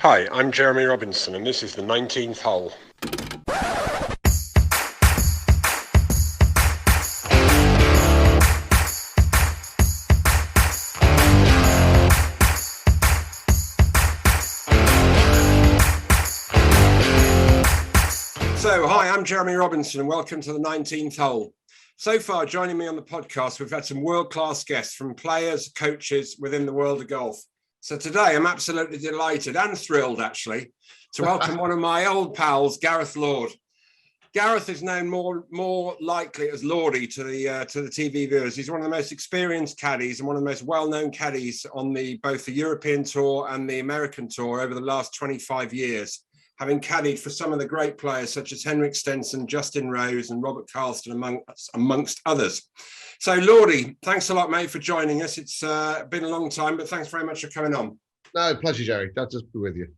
Hi, I'm Jeremy Robinson, and this is the 19th hole. So, hi, I'm Jeremy Robinson, and welcome to the 19th hole. So far, joining me on the podcast, we've had some world-class guests from players, coaches within the world of golf. So today, I'm absolutely delighted and thrilled, actually, to welcome one of my old pals, Gareth Lord. Gareth is known more likely as Lordy to the TV viewers. He's one of the most experienced caddies and one of the most well-known caddies on both the European Tour and the American Tour over the last 25 years. Having caddied for some of the great players such as Henrik Stenson, Justin Rose and Robert Karlsson, amongst others. So, Lordy, thanks a lot, mate, for joining us. It's been a long time, but thanks very much for coming on. No, pleasure, Jerry. Glad to be with you.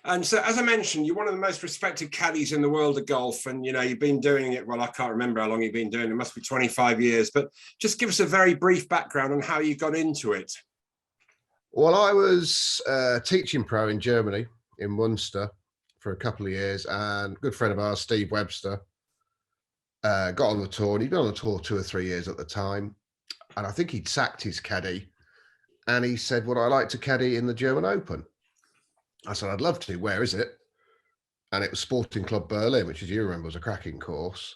And so, as I mentioned, you're one of the most respected caddies in the world of golf. And, you know, you've been doing it, well, I can't remember how long you've been doing it. It must be 25 years. But just give us a very brief background on how you got into it. Well, I was teaching pro in Germany, in Munster, for a couple of years, and a good friend of ours, Steve Webster, got on the tour, and he'd been on the tour 2 or 3 years at the time, and I think he'd sacked his caddy, and he said, would I like to caddy in the German Open? I said, I'd love to. Where is it? And it was Sporting Club Berlin, which, as you remember, was a cracking course.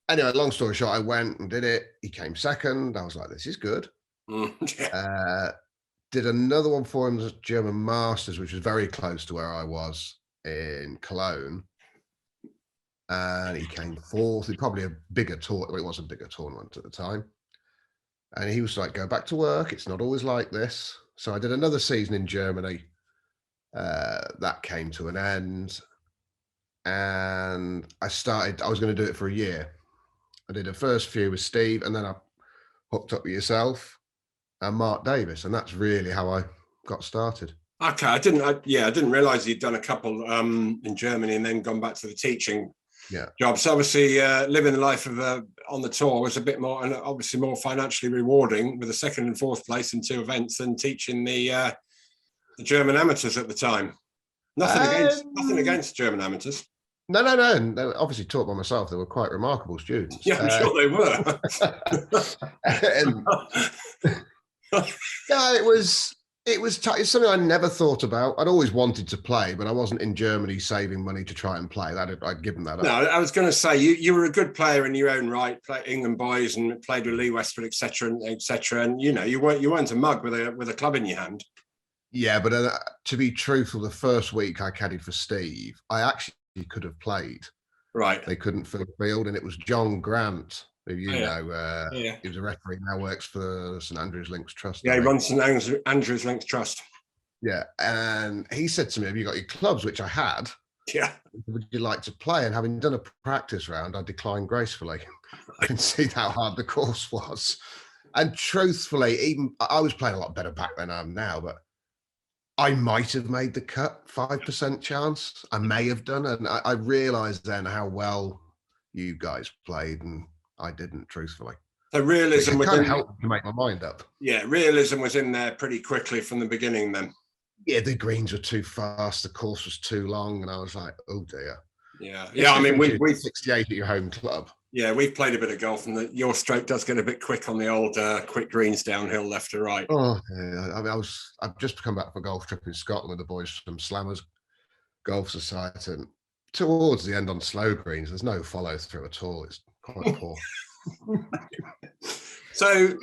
Anyway, long story short, I went and did it. He came second. I was like, this is good. Did another one for him, the German Masters, which was very close to where I was in Cologne, and he came fourth. It's probably a bigger tour. Well, it was a bigger tournament at the time, and he was like, go back to work, it's not always like this. So I did another season in Germany. That came to an end, and I was going to do it for a year. I did the first few with Steve, and then I hooked up with yourself and Mark Davis, and that's really how I got started. Okay, I didn't realize you'd done a couple in Germany and then gone back to the teaching job. So obviously, living the life of on the tour was a bit more, and obviously more financially rewarding, with a second and fourth place in 2 events than teaching the German amateurs at the time. Nothing against German amateurs. No. And they were obviously taught by myself. They were quite remarkable students. Yeah, I'm sure they were. Yeah, it's something I never thought about. I'd always wanted to play, but I wasn't in Germany saving money to try and play. I'd given that up. No, I was going to say you were a good player in your own right, played England boys and played with Lee Westwood, etc. And you know you weren't a mug with a club in your hand. Yeah, but to be truthful, the first week I caddied for Steve, I actually could have played. Right. They couldn't fill the field, and it was John Grant, who he was a referee, now works for St Andrews Links Trust. Yeah, he runs St Andrews Links Trust. Yeah, and he said to me, have you got your clubs? Which I had. Yeah. Would you like to play? And having done a practice round, I declined gracefully. I can see how hard the course was. And truthfully, even I was playing a lot better back than I am now, but I might have made the cut, 5% chance. I may have done. And I realised then how well you guys played, and I didn't, truthfully. So realism kind of helped to make my mind up. Yeah, realism was in there pretty quickly from the beginning then. Yeah, the greens were too fast, the course was too long, and I was like, oh dear. Yeah. I mean, we 68 at your home club. Yeah, we've played a bit of golf, and your stroke does get a bit quick on the old quick greens downhill left to right. Oh, yeah. I mean, I've just come back from a golf trip in Scotland with the boys from Slammers Golf Society, and towards the end on slow greens, there's no follow through at all. It's quite poor. So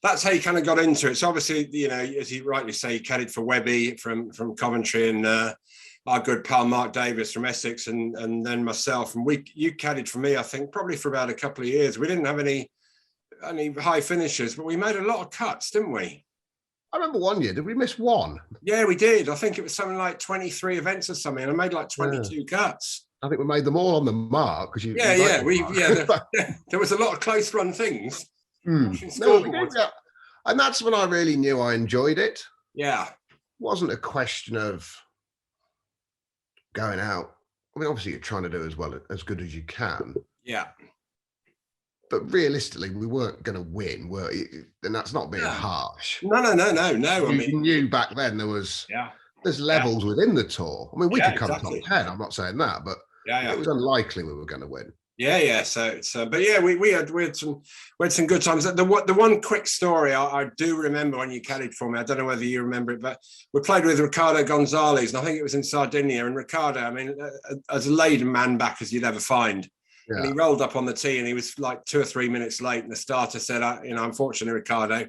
that's how you kind of got into it. So obviously, you know, as you rightly say, you caddied for Webby from Coventry, and our good pal Mark Davis from Essex, and then myself. And you caddied for me, I think, probably for about a couple of years. We didn't have any high finishes, but we made a lot of cuts, didn't we? I remember one year, did we miss one? Yeah, we did. I think it was something like 23 events or something, and I made like 22 cuts. I think we made them all on the mark because there was a lot of close run things. And that's when I really knew I enjoyed it. Yeah, it wasn't a question of going out. I mean, obviously, you're trying to do as good as you can. Yeah. But realistically, we weren't going to win, were you? And that's not being harsh. No. I mean, you knew back then there was there's levels within the tour. I mean, we could come exactly. top 10. I'm not saying that, but it was unlikely we were going to win. Yeah. So it's, but yeah, we had some good times. The one quick story I do remember when you caddied for me. I don't know whether you remember it, but we played with Ricardo Gonzalez, and I think it was in Sardinia. And Ricardo, I mean, as laid man back as you'd ever find. Yeah. And he rolled up on the tee, and he was like 2 or 3 minutes late. And the starter said, "Unfortunately, Ricardo,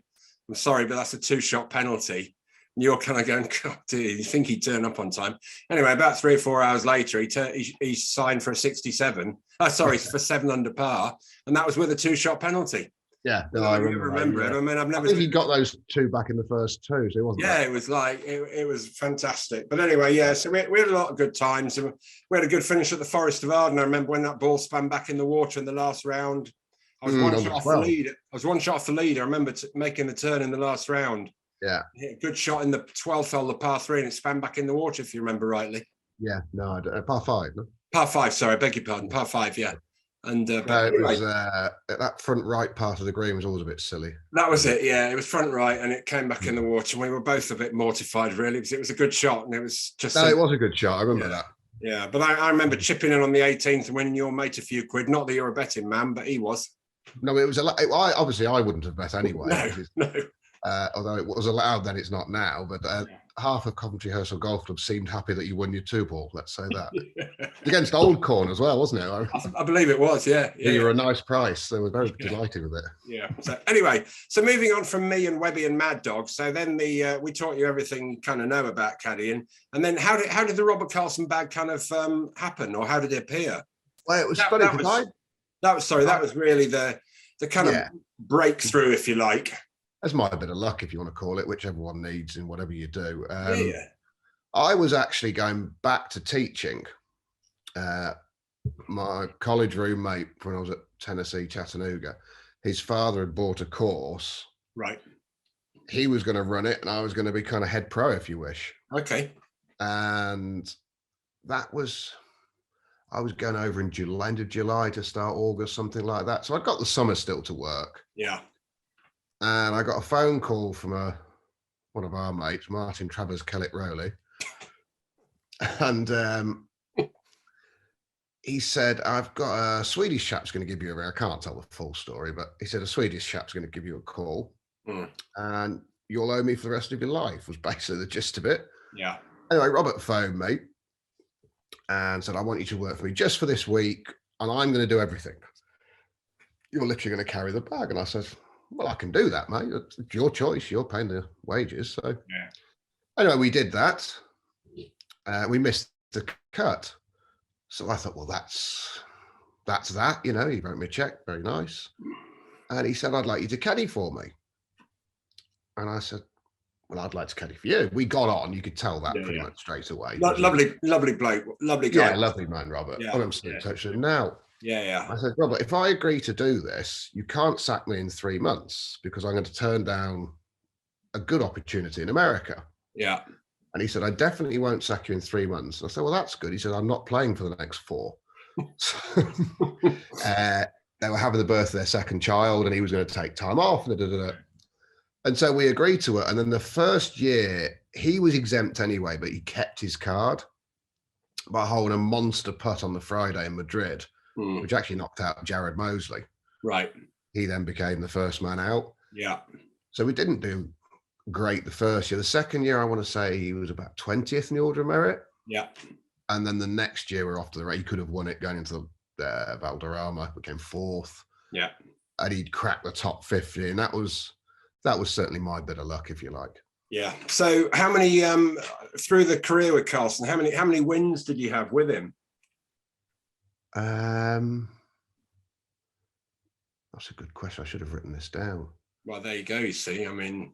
I'm sorry, but that's a 2-shot penalty." And you're kind of going, God, dude, you think he'd turn up on time? Anyway, about 3 or 4 hours later, he signed for a 67. For 7 under par, and that was with a 2-shot penalty. Yeah, no, I remember it. I mean, I think he got those 2 back in the first 2, so it wasn't. Yeah, it was like it was fantastic. But anyway, yeah. So we had a lot of good times. We had a good finish at the Forest of Arden. I remember when that ball span back in the water in the last round. I was one shot off the lead. I was 1 shot off the lead. I remember making the turn in the last round. Yeah, hit a good shot in the 12th hole, the par 3, and it span back in the water, if you remember rightly. Yeah, no, par 5. No? Par 5. Sorry, I beg your pardon. Par 5. Yeah. And it was that front right part of the green was always a bit silly. That was it, yeah. It was front right, and it came back in the water. And we were both a bit mortified, really, because it was a good shot, and it was just. No, it was a good shot. I remember that. Yeah, but I remember chipping in on the 18th and winning your mate a few quid. Not that you're a betting man, but he was. No, it was obviously I wouldn't have bet anyway. No. Although it was allowed then, it's not now. But half of Coventry Hersal Golf Club seemed happy that you won your 2-ball. Let's say that. Against Old Corn as well, wasn't it? I believe it was, yeah. You were a nice price. They were very delighted with it. Yeah. So anyway, moving on from me and Webby and Mad Dog. So then we taught you everything you kind of know about caddying. And then how did the Robert Karlsson bag kind of happen, or how did it appear? Well, it was funny because that was really the kind of breakthrough, if you like. That's my bit of luck, if you want to call it, whichever one needs in whatever you do. I was actually going back to teaching. My college roommate, when I was at Tennessee, Chattanooga, his father had bought a course. Right. He was going to run it, and I was going to be kind of head pro, if you wish. Okay. And I was going over in end of July to start August, something like that. So I got the summer still to work. Yeah. And I got a phone call from one of our mates, Martin Travers Kellett Rowley. And he said, I've got a Swedish chap's going to give you a ring. I can't tell the full story, but he said a Swedish chap's going to give you a call. And you'll owe me for the rest of your life, was basically the gist of it. Yeah. Anyway, Robert phoned me and said, I want you to work for me just for this week, and I'm going to do everything. You're literally going to carry the bag. And I said, well, I can do that, mate. It's your choice. You're paying the wages. So anyway, we did that. We missed the cut. So I thought, well, that's that. You know, he wrote me a check. Very nice. And he said, I'd like you to caddy for me. And I said, well, I'd like to caddy for you. We got on. You could tell that pretty much straight away. Lovely bloke. Lovely guy. Yeah, lovely man, Robert. Yeah. I'm still in touch with him now. Yeah. I said, Robert, if I agree to do this, you can't sack me in 3 months because I'm going to turn down a good opportunity in America. Yeah. And he said, I definitely won't sack you in 3 months. I said, well, that's good. He said, I'm not playing for the next 4. They were having the birth of their second child and he was going to take time off. And so we agreed to it. And then the first year, he was exempt anyway, but he kept his card by holding a monster putt on the Friday in Madrid. Which actually knocked out Jared Mosley. Right. He then became the first man out. Yeah. So we didn't do great the first year. The second year, I want to say he was about 20th in the order of merit. Yeah. And then the next year, we're off to the race. He could have won it going into the Valderrama, became 4th. Yeah. And he'd cracked the top 50. And that was certainly my bit of luck, if you like. Yeah. So how many, through the career with Karlsson, how many wins did you have with him? That's a good question. I should have written this down. Well, there you go. You see, I mean,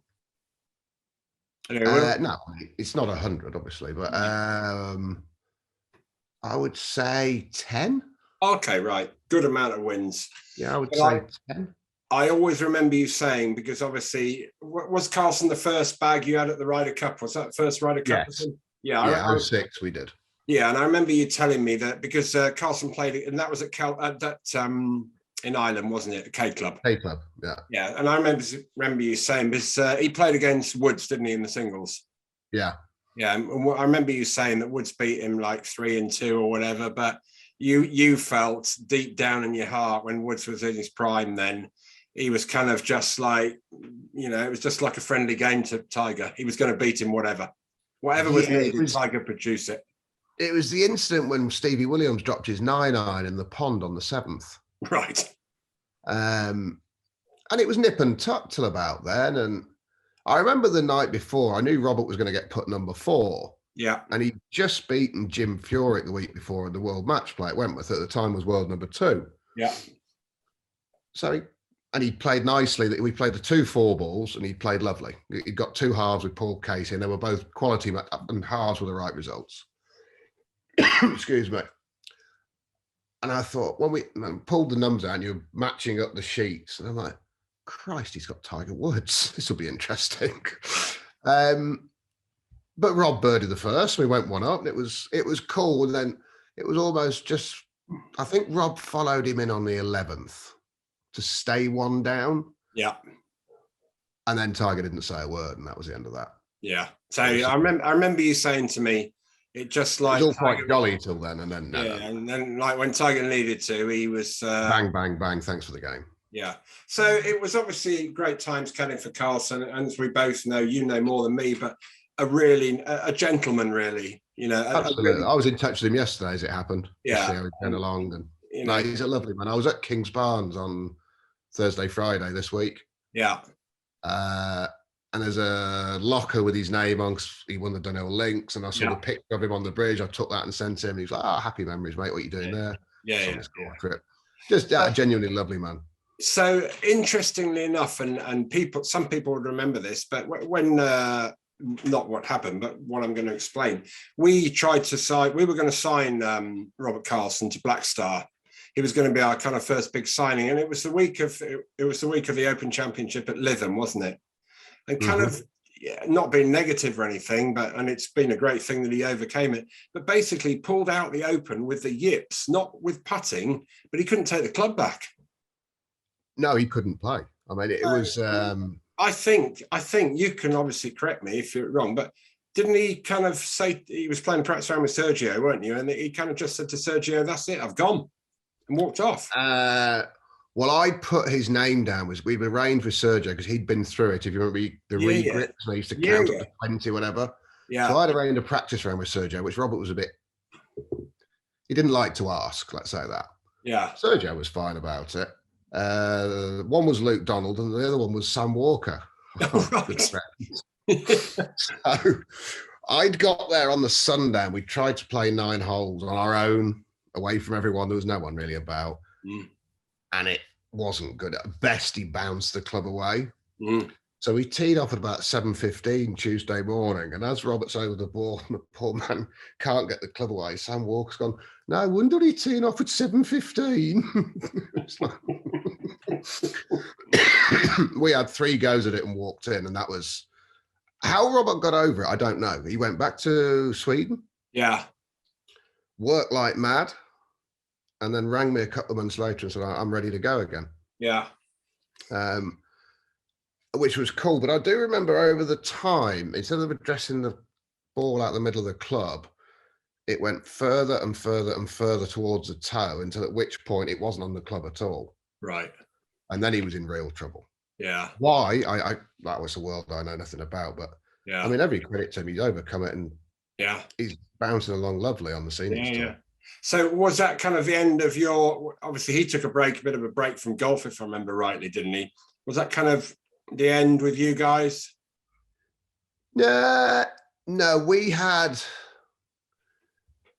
no, it's not 100, obviously, but I would say 10. Okay, right. Good amount of wins. Yeah, I would say 10. I always remember you saying, because obviously, was Karlsson the first bag you had at the Ryder Cup? Was that the first Ryder Cup? Yes. Yeah, I 06 we did. Yeah, and I remember you telling me that because Karlsson played it, and that was in Ireland, wasn't it? The K Club. K Club, yeah. Yeah, and I remember you saying because he played against Woods, didn't he, in the singles? Yeah. Yeah, and I remember you saying that Woods beat him like 3-2 or whatever, but you felt deep down in your heart when Woods was in his prime then, he was kind of just like, it was just like a friendly game to Tiger. He was going to beat him whatever was needed, Tiger produce it. It was the incident when Stevie Williams dropped his 9-iron in the pond on the 7th. Right. And it was nip and tuck till about then. And I remember the night before, I knew Robert was going to get put number 4. Yeah. And he'd just beaten Jim Furyk the week before in the World Match Play at Wentworth. At the time was world number 2. Yeah. So he played nicely. We played the 2 4-balls and he played lovely. He got 2 halves with Paul Casey and they were both quality and halves were the right results. Excuse me. And I thought, when we pulled the numbers out and you're matching up the sheets, and I'm like, Christ, he's got Tiger Woods. This will be interesting. But Rob birdied the first. We went 1 up, and it was cool. And then it was almost just, I think Rob followed him in on the 11th to stay 1 down. Yeah. And then Tiger didn't say a word, and that was the end of that. Yeah. So I remember you saying to me, it just like it was all quite jolly till then, and then and then like when Tiger needed to, he was bang, bang, bang. Thanks for the game. Yeah. So it was obviously great times caddying for Karlsson, and as we both know, you know more than me, but a gentleman, really. Absolutely. I was in touch with him yesterday as it happened. Yeah. See how he went along, and no, he's a lovely man. I was at King's Barnes on Thursday, Friday this week. Yeah. And there's a locker with his name on, 'cause he won the Dunhill Links, and I saw the picture of him on the bridge. I took that and sent him. He was like, happy memories, mate. What are you doing there? Yeah. Trip. Just a genuinely lovely man. So interestingly enough, and some people would remember this, but when not what happened, but what I'm going to explain, we were going to sign Robert Karlsson to Black Star. He was going to be our kind of first big signing, and it was the week of the Open Championship at Lytham, wasn't it? And kind of not being negative or anything, and it's been a great thing that he overcame it, but basically pulled out the Open with the yips, not with putting, but he couldn't take the club back. No, he couldn't play. I mean, it was. I think you can obviously correct me if you're wrong, but didn't he kind of say he was playing practice round with Sergio, weren't you? And he kind of just said to Sergio, "That's it, I've gone," and walked off. Well, I put his name down. We've arranged with Sergio because he'd been through it. If you remember the re-grips, they used to count up to 20, whatever. Yeah. So I'd arranged a practice round with Sergio, which Robert was he didn't like to ask, let's say that. Yeah. Sergio was fine about it. One was Luke Donald and the other one was Sam Walker. Right. So I'd got there on the Sunday and we tried to play 9 holes on our own, away from everyone. There was no one really about. And it wasn't good. At best, he bounced the club away. So we teed off at about 7:15 Tuesday morning. And as Robert's over the ball, and the poor man can't get the club away, Sam Walker's gone, no wonder he teed off at 7:15. We had 3 goes at it and walked in. And that was how Robert got over it. I don't know. He went back to Sweden. Yeah. Worked like mad. And then rang me a couple of months later and said, I'm ready to go again. Yeah. Which was cool. But I do remember over the time, instead of addressing the ball out the middle of the club, it went further and further and further towards the toe until at which point it wasn't on the club at all. Right. And then he was in real trouble. Yeah. Why? That was a world I know nothing about. But yeah, I mean, every credit to him, he's overcome it and he's bouncing along lovely on the seniors tour. So was that kind of the end of obviously he took a bit of a break from golf, if I remember rightly, didn't he? Was that kind of the end with you guys? No,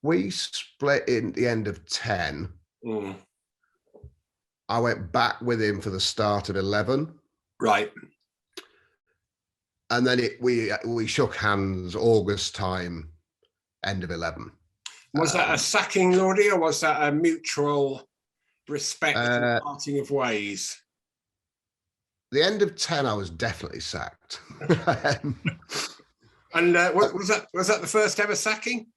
we split in the end of 10. I went back with him for the start of 11. Right. And then we shook hands August time, end of 11. Was that a sacking, Lordy, or was that a mutual respect and parting of ways? The end of 10, I was definitely sacked. And was that the first ever sacking?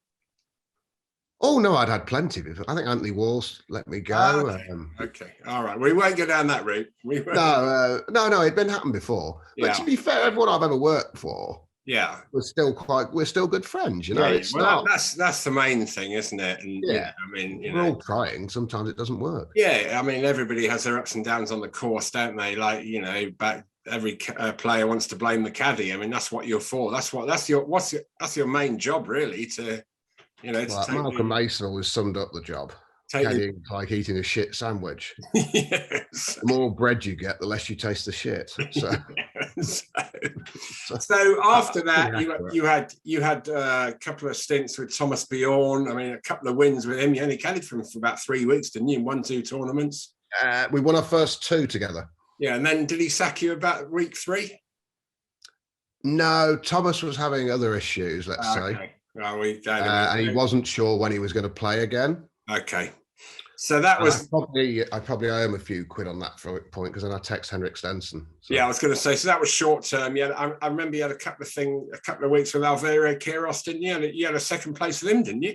Oh no, I'd had plenty before. I think Anthony Walsh let me go. Okay, all right. We won't go down that route. No, it'd been happened before. But to be fair, everyone I've ever worked for, Yeah. we're still good friends, you know. Yeah. It's Well, not. that's the main thing, isn't it? And Yeah. I mean, We're all trying. Sometimes it doesn't work. Yeah, I mean, everybody has their ups and downs on the course, don't they? Like, every player wants to blame the caddy. I mean, that's what you're for. That's your main job, really. Well, Malcolm Mason always summed up the job. Caddying like eating a shit sandwich. Yes. The more bread you get, the less you taste the shit. So, so after that, you had a couple of stints with Thomas Bjorn. I mean, a couple of wins with him. You only caddied for him for about 3 weeks, didn't you? Won 2 tournaments. We won our first 2 together. Yeah, and then did he sack you about week 3? No, Thomas was having other issues, let's say. Well, and he wasn't sure when he was going to play again. Okay. So that was I probably owe him a few quid on that point, because then I text Henrik Stenson. So. Yeah, I was going to say, so that was short term. Yeah, I remember you had a couple of weeks with Alvaro Karlsson, didn't you? And you had a second place with him, didn't you?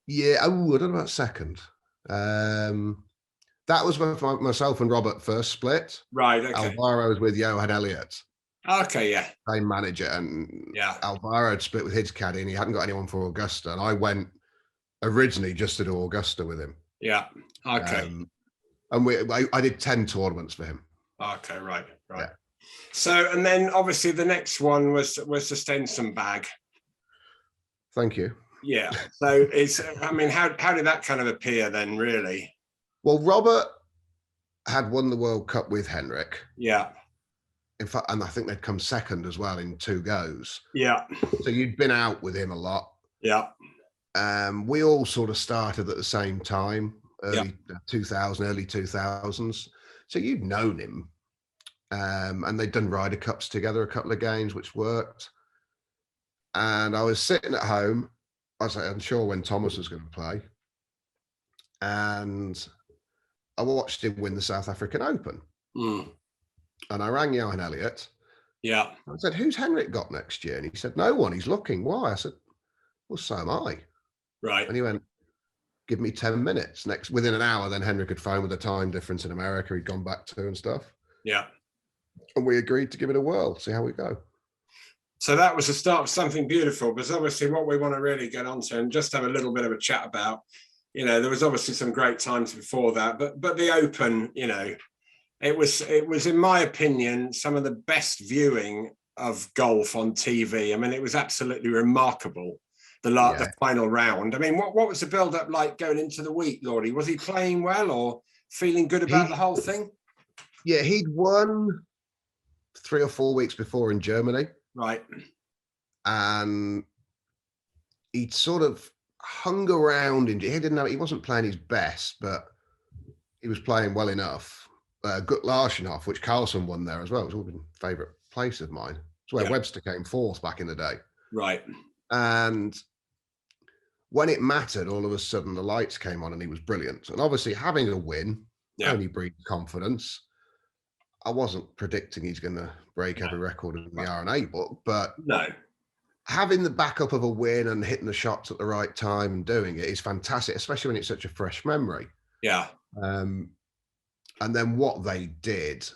Yeah, I don't know about second. That was when myself and Robert first split. Right. Okay. Alvaro was with Johan Elliott. Okay. Yeah. Same manager, and Alvaro had split with his caddy, and he hadn't got anyone for Augusta, and I went originally just to do Augusta with him. Yeah. Okay. And I did 10 tournaments for him. Okay. Right. Yeah. So, and then obviously the next one was the Stenson bag. Thank you. Yeah. So how did that kind of appear then, really? Well, Robert had won the World Cup with Henrik. Yeah. In fact, and I think they'd come second as well in 2 goes. Yeah. So you'd been out with him a lot. Yeah. We all sort of started at the same time, early 2000s. So you'd known him. And they'd done Ryder Cups together, a couple of games, which worked. And I was sitting at home. I was unsure when Thomas was going to play. And I watched him win the South African Open. Mm. And I rang Johan Elliott. Yeah. I said, who's Henrik got next year? And he said, no one. He's looking. Why? I said, well, so am I. Right. And he went, give me 10 minutes. Within an hour, then Henrik had phoned with the time difference in America he'd gone back to and stuff. Yeah. And we agreed to give it a whirl, see how we go. So that was the start of something beautiful, because obviously what we want to really get onto and just have a little bit of a chat about, there was obviously some great times before that, but the Open, it was in my opinion some of the best viewing of golf on TV. I mean, it was absolutely remarkable. The final round. I mean, what was the build up like going into the week, Lordy? Was he playing well or feeling good about the whole thing? Yeah, he'd won 3 or 4 weeks before in Germany. Right. And he'd sort of hung around. He wasn't playing his best, but he was playing well enough. Gut Larsenhoff, which Karlsson won there as well. It's all been a favourite place of mine. It's where Webster came 4th back in the day. Right. And when it mattered, all of a sudden the lights came on and he was brilliant. And obviously having a win only breeds confidence. I wasn't predicting he's going to break every record in the R&A book, but having the backup of a win and hitting the shots at the right time and doing it is fantastic, especially when it's such a fresh memory. Yeah. And then what they did,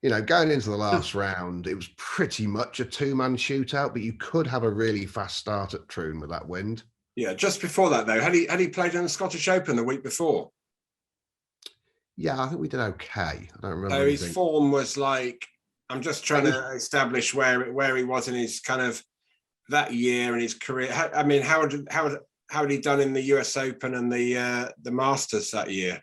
going into the last round, it was pretty much a 2-man shootout, but you could have a really fast start at Troon with that wind. Yeah, just before that though, had he played in the Scottish Open the week before? Yeah, I think we did okay. I don't remember. So his form was like, I'm just trying to establish where he was in his kind of that year in his career. I mean, how had he done in the US Open and the Masters that year?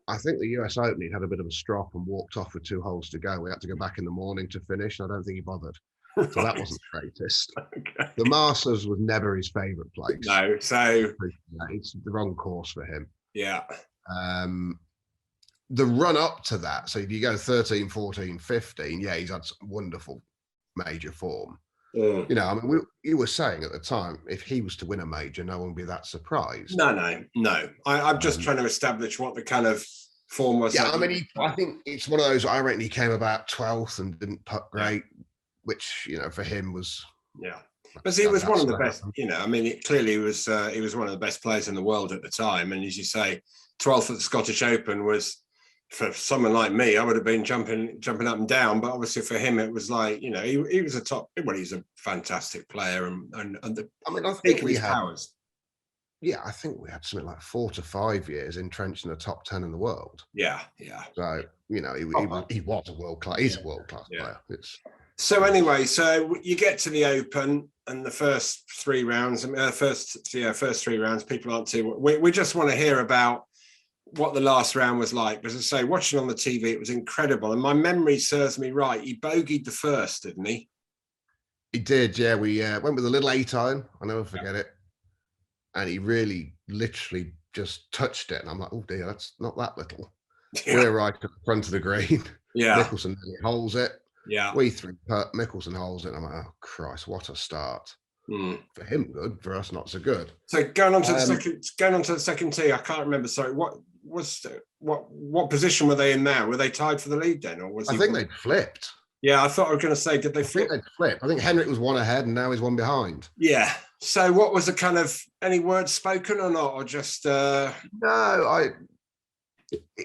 I think the US Open, he'd had a bit of a strop and walked off with 2 holes to go. We had to go back in the morning to finish, and I don't think he bothered. So that wasn't the greatest. Okay. The Masters was never his favourite place. No, so it's the wrong course for him. Yeah. The run up to that, so if you go 13, 14, 15, he's had some wonderful major form. I mean, you were saying at the time, if he was to win a major, no one would be that surprised. No. I'm just trying to establish what the kind of form was. Yeah, I mean, I think it's one of those, I reckon he came about 12th and didn't putt great, which, for him was... Yeah. But he was one of the best, I mean, it clearly was, he was one of the best players in the world at the time. And as you say, 12th at the Scottish Open was for someone like me, I would have been jumping up and down. But obviously for him, it was like, you know, he was he's a fantastic player and the I mean, I think we had powers. Yeah, I think we had something like 4 to 5 years entrenched in the top 10 in the world. Yeah. So, you know, he was a world class. He's a world class player. So anyway, so you get to the Open and the first 3 rounds. First 3 rounds. People aren't too. We just want to hear about what the last round was like. As I say, watching on the TV, it was incredible. And my memory serves me right. He bogeyed the first, didn't he? He did. Yeah, we went with a little 8 iron. I'll never forget it. And he really, literally just touched it. And I'm like, oh dear, that's not that little. Yeah. We're right at the front of the green. Yeah. Mickelson holds it. Yeah. We 3-putt, Mickelson holds it. And I'm like, oh Christ, what a start. For him, good. For us, not so good. So going on to the second tee, I can't remember. Sorry, what position were they in now? Were they tied for the lead then, or was? I think they'd flipped. Yeah, I thought I was going to say, did they flip? I think they'd flipped. I think Henrik was 1 ahead, and now he's 1 behind. Yeah. So what was the kind of, any words spoken or not, or just? No,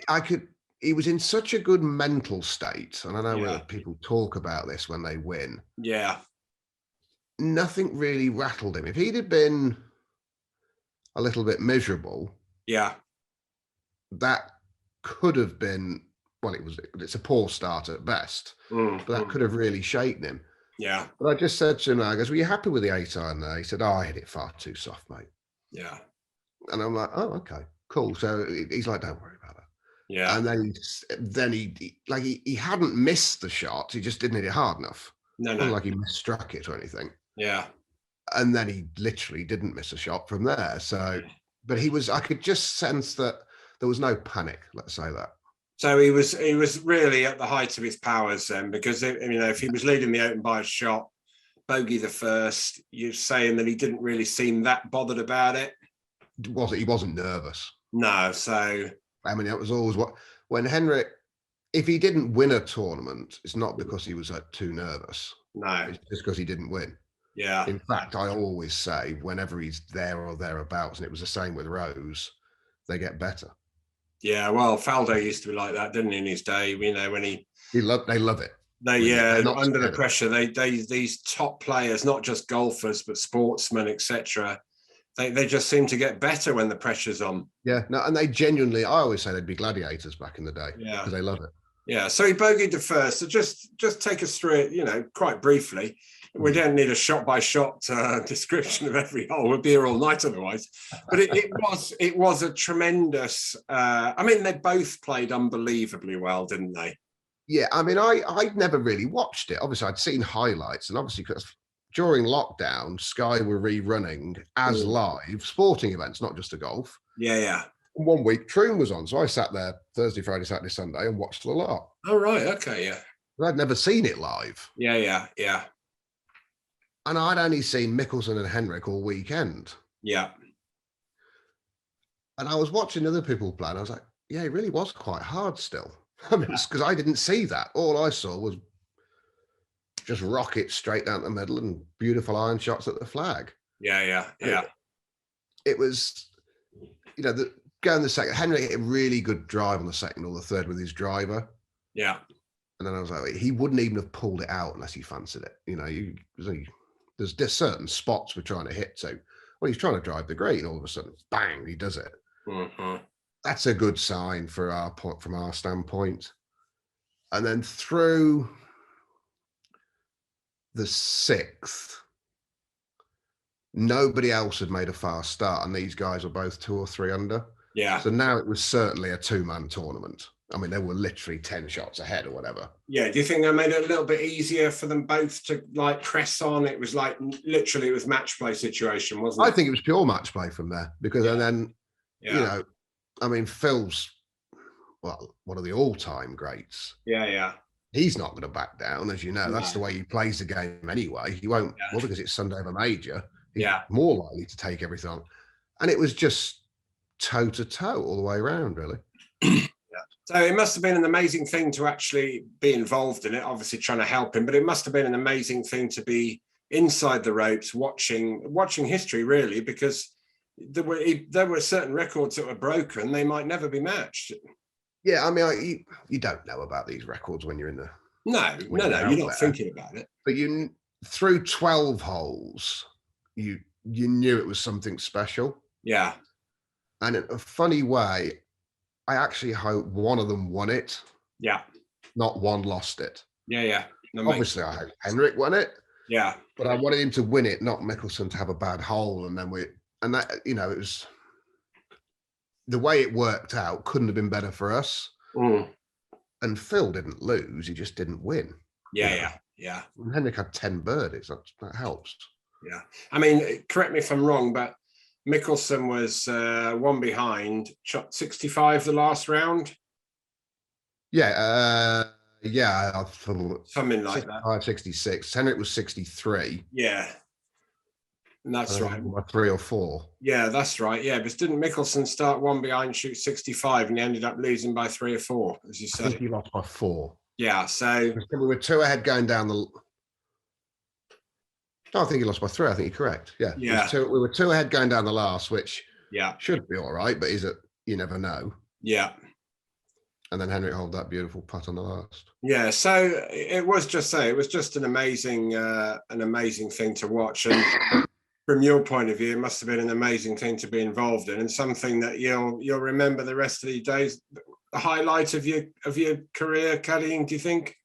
I could. He was in such a good mental state, and I know where people talk about this when they win. Yeah. Nothing really rattled him. If he'd have been a little bit miserable, that could have been. Well, it's a poor start at best, but that could have really shaken him. Yeah. But I just said to him, I goes, were you happy with the 8 iron there? He said, oh, I hit it far too soft, mate. Yeah. And I'm like, oh, okay, cool. So he's like, don't worry about it. Yeah. And then he hadn't missed the shot. He just didn't hit it hard enough. No. It wasn't like he misstruck it or anything. Yeah. And then he literally didn't miss a shot from there. So, but I could just sense that there was no panic, let's say that. So he was really at the height of his powers then, because if he was leading the Open by a shot, bogey the first, you're saying that he didn't really seem that bothered about it. He wasn't nervous. No, so I mean, it was always when Henrik, if he didn't win a tournament, it's not because he was too nervous. No, it's just because he didn't win. Yeah. In fact, I always say whenever he's there or thereabouts, and it was the same with Rose, they get better. Yeah, well, Faldo used to be like that, didn't he, in his day? You know, when they love it. Under the pressure, these top players, not just golfers but sportsmen, etc. They just seem to get better when the pressure's on. Yeah, no, and they genuinely, I always say they'd be gladiators back in the day. Yeah, because they love it. Yeah, so he bogeyed the first. So just take us through it, quite briefly. We don't need a shot-by-shot description of every hole. We'd be here all night otherwise. But it was a tremendous. They both played unbelievably well, didn't they? Yeah, I mean, I'd never really watched it. Obviously, I'd seen highlights, and obviously, because during lockdown, Sky were rerunning as live sporting events, not just a golf. Yeah. And 1 week, Troon was on, so I sat there Thursday, Friday, Saturday, Sunday, and watched the lot. Oh right, okay, yeah. I'd never seen it live. Yeah. And I'd only seen Mickelson and Henrik all weekend. Yeah. And I was watching other people play, and I was like, yeah, it really was quite hard still. I mean, it's because I didn't see that. All I saw was just rockets straight down the middle and beautiful iron shots at the flag. Yeah. It was, going the second. Henrik hit a really good drive on the second or the third with his driver. Yeah. And then I was like, he wouldn't even have pulled it out unless he fancied it. There's certain spots we're trying to hit to. Well, he's trying to drive the green. All of a sudden, bang, he does it. Mm-hmm. That's a good sign from our standpoint. And then through the 6th, nobody else had made a fast start, and these guys were both 2 or 3 under. Yeah. So now it was certainly a 2-man tournament. I mean, they were literally 10 shots ahead or whatever. Yeah. Do you think that made it a little bit easier for them both to press on? It was literally it was match play situation, wasn't it? I think it was pure match play from there because and then, Phil's, one of the all-time greats. Yeah. He's not going to back down, as you know. That's the way he plays the game anyway. He won't, because it's Sunday of a major. He's more likely to take everything on. And it was just toe-to-toe all the way around, really. So it must have been an amazing thing to actually be involved in it, obviously trying to help him, but it must have been an amazing thing to be inside the ropes, watching history, really, because there were certain records that were broken. They might never be matched. Yeah, I mean, you don't know about these records when you're in the No, you're not thinking about it. But through 12 holes, you knew it was something special. Yeah. And in a funny way, I actually hope one of them won it. Yeah. Not one lost it. Yeah. Obviously, I hope Henrik won it. Yeah. But I wanted him to win it, not Mickelson to have a bad hole. And then it was the way it worked out couldn't have been better for us. And Phil didn't lose, he just didn't win. Yeah. And Henrik had 10 birdies. That helps. Yeah. I mean, correct me if I'm wrong, but Mickelson was one behind, shot 65 the last round. Yeah. Something like that. 66. Henrik was 63. Yeah. And that's right. 3 or 4. Yeah, that's right. Yeah, but didn't Mickelson start one behind, shoot 65, and he ended up losing by 3 or 4, as you say? I think he lost by 4. Yeah, so we were 2 ahead going down the. No, I think he lost by 3. I think you're correct. Yeah. We were 2 ahead going down the last, which should be all right, but you never know. Yeah. And then Henrik held that beautiful putt on the last. Yeah, so it was just an amazing thing to watch, and from your point of view, it must have been an amazing thing to be involved in, and something that you'll remember the rest of the days. The highlight of your career caddying, do you think?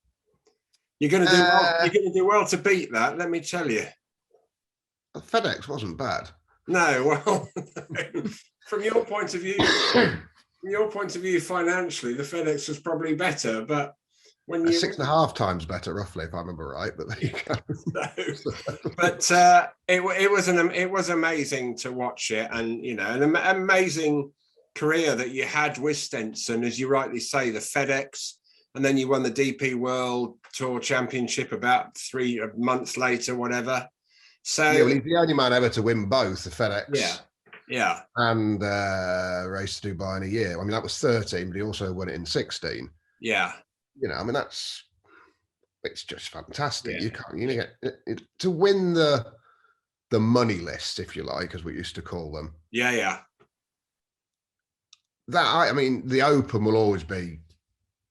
You're going to do well. You're going to do well to beat that. Let me tell you. FedEx wasn't bad. No, well, from your point of view, financially, the FedEx was probably better, but when you 6.5 times better, roughly, if I remember right. But there you go. No. But it was amazing to watch it, and an amazing career that you had with Stenson, as you rightly say, the FedEx, and then you won the DP World Tour Championship about 3 months later, whatever. So he's the only man ever to win both the FedEx. Yeah. And Race to Dubai in a year. I mean, that was 13, but he also won it in 16. Yeah. I mean, it's just fantastic. Yeah. You can't, to win the money list, if you like, as we used to call them. Yeah. I mean, the Open will always be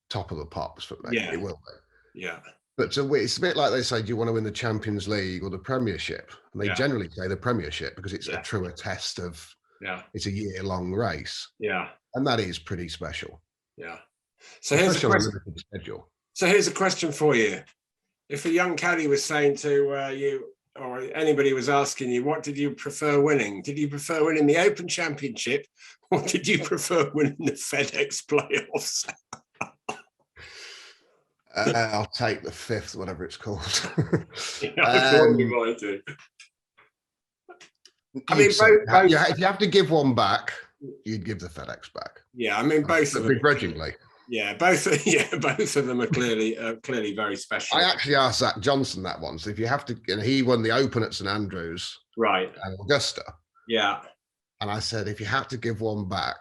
top of the pops for me. Yeah. It will be. Yeah. But it's a bit like they say, do you want to win the Champions League or the Premiership? And they generally say the Premiership because it's a truer test of, it's a year-long race. Yeah. And that is pretty special. Yeah. So here's a question for you. If a young caddy was saying to you, or anybody was asking you, what did you prefer winning? Did you prefer winning the Open Championship, or did you prefer winning the FedEx playoffs? I'll take the 5th, whatever it's called. I mean, both. If you have to give one back, you'd give the FedEx back. Yeah, I mean, both of them. Begrudgingly. Yeah, both of them are clearly very special. I actually asked Zach Johnson that once. If you have to, he won the Open at St Andrews, right, and Augusta. Yeah. And I said, if you had to give one back,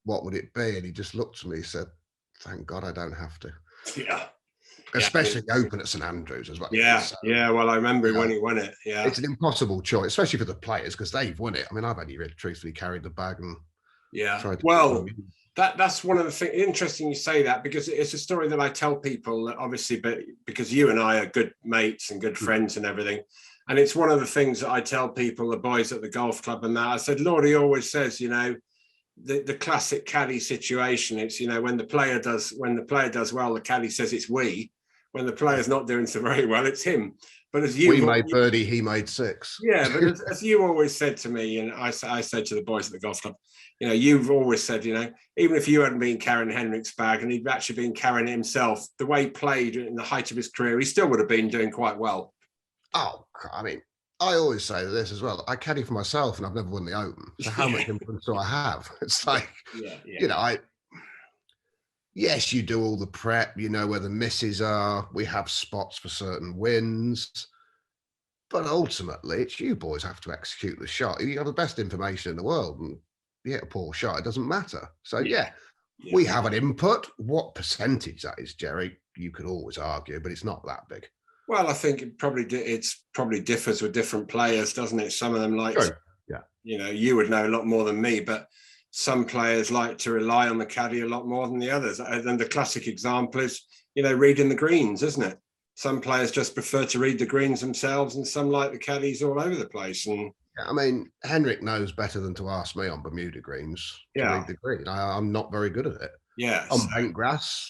what would it be? And he just looked at me and said, thank God I don't have to. Yeah. Especially Open at St Andrews as well. Yeah. So, well, I remember when he won it. Yeah. It's an impossible choice, especially for the players, because they've won it. I mean, I've only really truthfully carried the bag and tried to that's one of the things. Interesting you say that, because it's a story that I tell people, obviously, but because you and I are good mates and good friends and everything. And it's one of the things that I tell people, the boys at the golf club and that. I said, Lordy always says, the classic caddy situation. It's, when the player does well, the caddy says it's we. When the player's not doing so very well, it's him. But as we made birdie, he made 6. Yeah, but as you always said to me, and I said to the boys at the golf club, you've always said, even if you hadn't been carrying Henrik's bag and he'd actually been carrying it himself, the way he played in the height of his career, he still would have been doing quite well. Oh, I mean, I always say this as well. I caddy for myself and I've never won the Open. So how much influence do I have? It's like, yes, you do all the prep, where the misses are. We have spots for certain wins. But ultimately, it's you boys have to execute the shot. You have the best information in the world, and you hit a poor shot, it doesn't matter. So, we have an input. What percentage that is, Jerry, you could always argue, but it's not that big. Well, I think it probably differs with different players, doesn't it? Some of them you would know a lot more than me, but some players like to rely on the caddy a lot more than the others. And the classic example is, reading the greens, isn't it? Some players just prefer to read the greens themselves, and some like the caddies all over the place. And I mean, Henrik knows better than to ask me on Bermuda greens to read the green. I'm not very good at it. Yeah. On bent grass,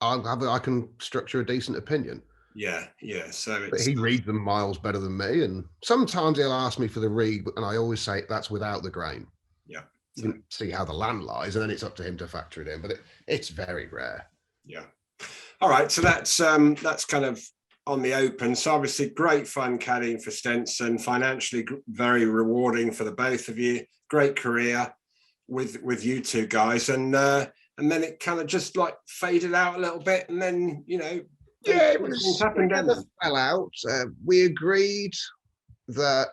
I can structure a decent opinion. Yeah. So but he reads them miles better than me, and sometimes he'll ask me for the read, and I always say that's without the grain. Yeah. You can see how the land lies, and then it's up to him to factor it in. But it's very rare. Yeah. All right. So that's kind of on the open. So obviously great fun caddying for Stenson, financially very rewarding for the both of you. Great career with you two guys, and then it kind of just like faded out a little bit, and then it was fell out. We agreed that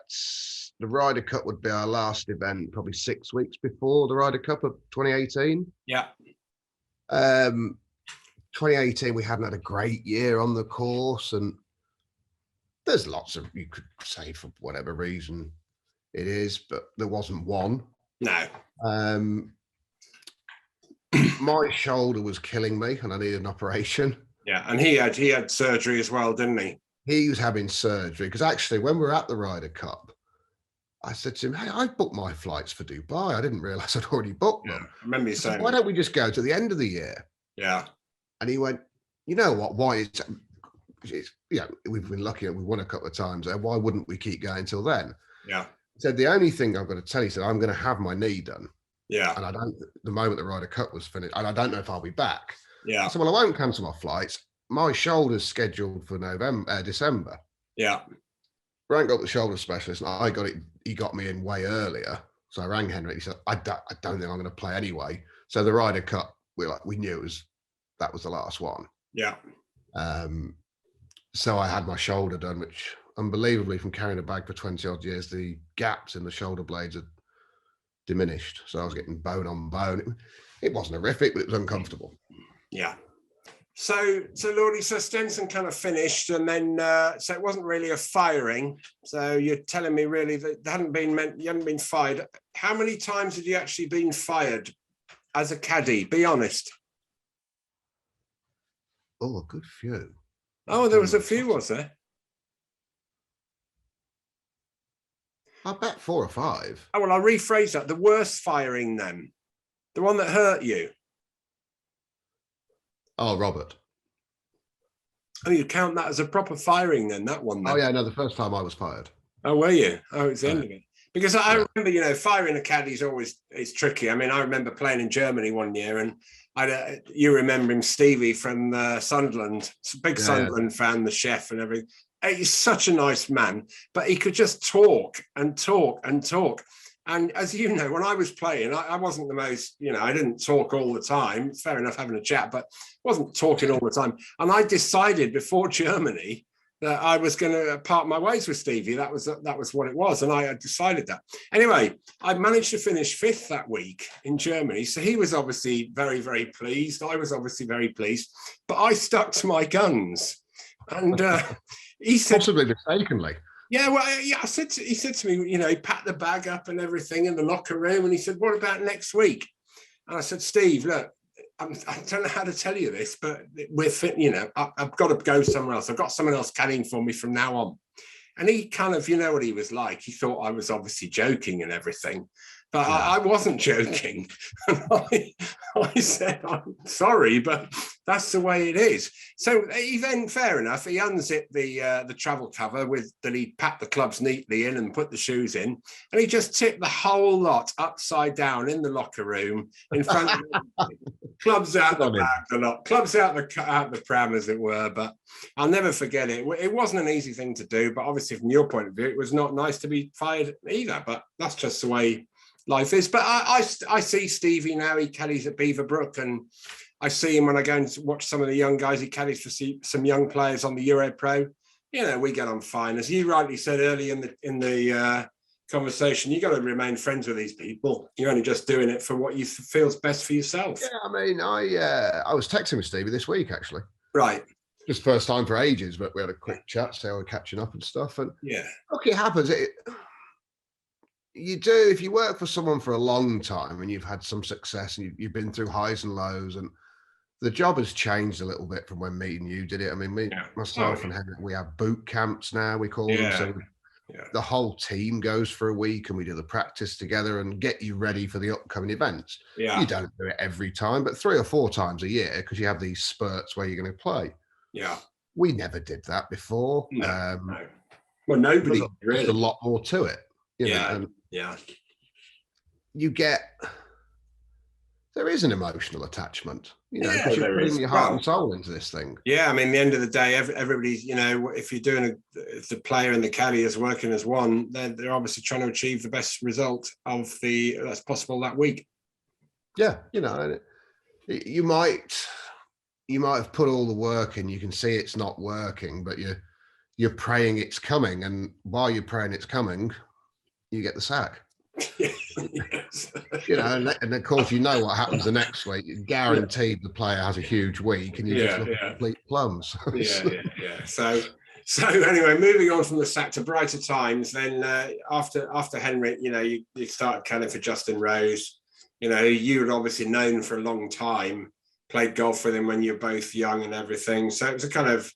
the Ryder Cup would be our last event, probably 6 weeks before the Ryder Cup of 2018. Yeah. 2018, we hadn't had a great year on the course, and there's lots of, you could say for whatever reason it is, but there wasn't one. No. My shoulder was killing me, and I needed an operation. Yeah, and he had surgery as well, didn't he? He was having surgery because actually, when we were at the Ryder Cup, I said to him, "Hey, I booked my flights for Dubai. I didn't realize I'd already booked them." I remember you saying, "Why don't we just go to the end of the year?" Yeah. And he went, "You know what? Why it's we've been lucky and we've won a couple of times there. Why wouldn't we keep going till then?" Yeah. He said, "The only thing I've got to tell you," he said, "I'm going to have my knee done." Yeah. And the moment the Ryder Cup was finished, and I don't know if I'll be back. Yeah. I said, "Well, I won't cancel my flights. My shoulder's scheduled for December." Yeah. Frank got the shoulder specialist, and I got it. He got me in way earlier. So I rang Henrik. He said, I don't think I'm going to play anyway. So the Ryder Cup, we knew that was the last one. Yeah. So I had my shoulder done, which unbelievably, from carrying a bag for 20 odd years, the gaps in the shoulder blades had diminished. So I was getting bone on bone. It wasn't horrific, but it was uncomfortable. Yeah. So Lordy, so Stenson kind of finished, and then so it wasn't really a firing. So you're telling me really that you hadn't been fired. How many times had you actually been fired as a caddy? Be honest. Oh, a good few. Oh, there was a few, was there? I bet 4 or 5. Oh, well, I'll rephrase that. The worst firing then. The one that hurt you. Oh, Robert. Oh, you count that as a proper firing then, that one then? Oh, yeah, no, the first time I was fired. Oh, were you? Oh, it's the end of it. Because I remember, firing a caddy is tricky. I mean, I remember playing in Germany one year, and you remember him, Stevie from Sunderland, big Sunderland fan, the chef and everything. He's such a nice man, but he could just talk and talk and talk. And as you know, when I was playing, I wasn't the most, I didn't talk all the time. It's fair enough having a chat, but wasn't talking all the time. And I decided before Germany that I was going to part my ways with Stevie. That was what it was. And I had decided that. Anyway, I managed to finish 5th that week in Germany. So he was obviously very, very pleased. I was obviously very pleased. But I stuck to my guns. And he said... Possibly mistakenly. Yeah, well, he said to me, he packed the bag up and everything in the locker room, and he said, "What about next week?" And I said, "Steve, look, I don't know how to tell you this, but we're fit. I've got to go somewhere else. I've got someone else caddying for me from now on." And he kind of, what he was like. He thought I was obviously joking and everything, but I wasn't joking. And I said, "I'm sorry, but that's the way it is." So he then, fair enough, he unzipped the travel cover that he packed the clubs neatly in and put the shoes in, and he just tipped the whole lot upside down in the locker room in front of clubs out the back, a lot, clubs out the pram, as it were. But I'll never forget it. It wasn't an easy thing to do, but obviously from your point of view, it was not nice to be fired either. But that's just the way life is. But I see Stevie now. He caddies at Beaverbrook, and I see him when I go and watch some of the young guys. He caddies for some young players on the Euro Pro. We get on fine. As you rightly said early in the conversation, you got to remain friends with these people. You're only just doing it for what you feels best for yourself. Yeah, I mean, I was texting with Stevie this week actually. Right. Just first time for ages, but we had a quick chat, so we're catching up and stuff. And yeah, look, it happens. You do. If you work for someone for a long time and you've had some success and you've been through highs and lows, and the job has changed a little bit from when me and you did it. I mean, myself and Henrik, we have boot camps now, we call them. So the whole team goes for a week and we do the practice together and get you ready for the upcoming events. Yeah. You don't do it every time, but 3 or 4 times a year because you have these spurts where you're going to play. Yeah. We never did that before. No. Well, nobody really. There's a lot more to it. You know, and you get, there is an emotional attachment, you know, because you're putting your heart and soul into this thing. Yeah, I mean, at the end of the day, everybody's, you know, if you're doing if the player and the caddy is working as one, then they're obviously trying to achieve the best result that's possible that week. Yeah, you know, you might have put all the work in, you can see it's not working, but you're praying it's coming, and while you're praying it's coming, you get the sack. Yes. You know, and of course you know what happens the next week. Guaranteed the player has a huge week, and you just look at complete plums. So anyway, moving on from the sack to brighter times. Then after Henrik, you know, you started caddying for Justin Rose. You know, you had obviously known for a long time, played golf with him when you were both young and everything. So it was a kind of,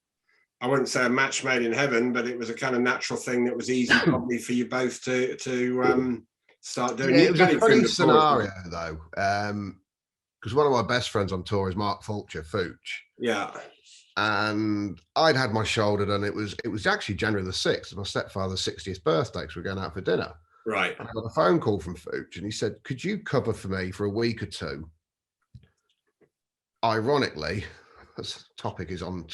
I wouldn't say a match made in heaven, but it was a kind of natural thing that was easy probably for you both to start doing. It was a funny scenario though, because one of my best friends on tour is Mark Fulcher, Fooch. Yeah. And I'd had my shoulder done. It was actually January the 6th, my stepfather's 60th birthday, because we're going out for dinner. Right. And I got a phone call from Fooch, and he said, "Could you cover for me for a week or two?" Ironically, this topic is on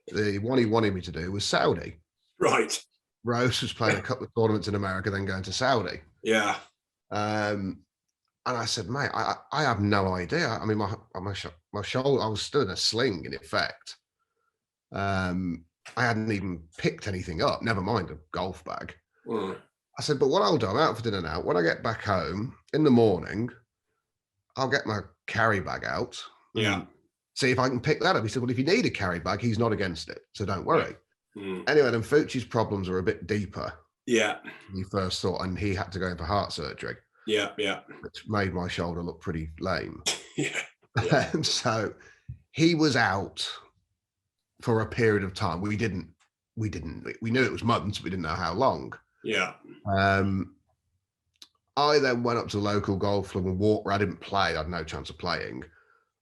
the one he wanted me to do was Saudi. Right. Rose was playing a couple of tournaments in America, then going to Saudi. Yeah. And I said, "Mate, I have no idea. I mean, my shoulder, I was still in a sling in effect. I hadn't even picked anything up, never mind a golf bag." I said, "But what I'll do, I'm out for dinner now. When I get back home in the morning, I'll get my carry bag out. Yeah. See if I can pick that up." He said, "Well, if you need a carry bag, he's not against it, so don't worry." Anyway, then Fucci's problems were a bit deeper. Yeah. He first thought, and he had to go in for heart surgery. Yeah. Which made my shoulder look pretty lame. Yeah. So he was out for a period of time. We knew it was months, we didn't know how long. Yeah. I then went up to the local golf club and walked. I didn't play. I had no chance of playing.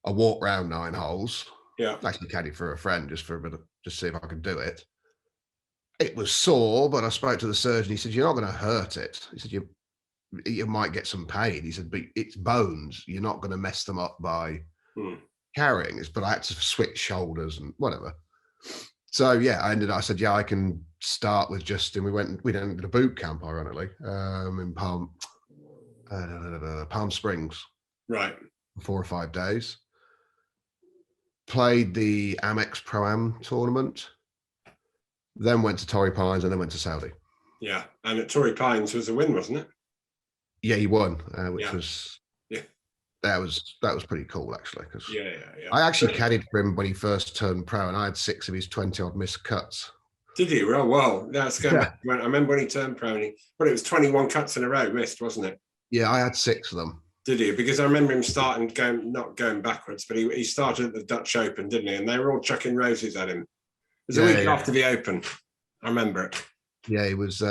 I walked around 9 holes. Yeah. Actually caddied for a friend just see if I could do it. It was sore, but I spoke to the surgeon. He said, "You're not going to hurt it." He said, you might get some pain. He said, "But it's bones. You're not going to mess them up by carrying it." But I had to switch shoulders and whatever. So yeah, I said, "Yeah, I can start with Justin." We did a boot camp, ironically, in Palm Springs. Right. 4 or 5 days. Played the Amex Pro-Am tournament. Then went to Torrey Pines and then went to Saudi. Yeah. And at Torrey Pines was a win, wasn't it? Yeah, he won, which was that was pretty cool actually. Because I actually caddied for him when he first turned pro, and I had 6 of his 20-odd missed cuts. Did you? Well, that's going back. I remember when he turned pro, it was 21 cuts in a row missed, wasn't it? Yeah, I had 6 of them. Did you? Because I remember him not going backwards, but he started at the Dutch Open, didn't he? And they were all chucking roses at him. It was a week after the Open. I remember it. Yeah, he was.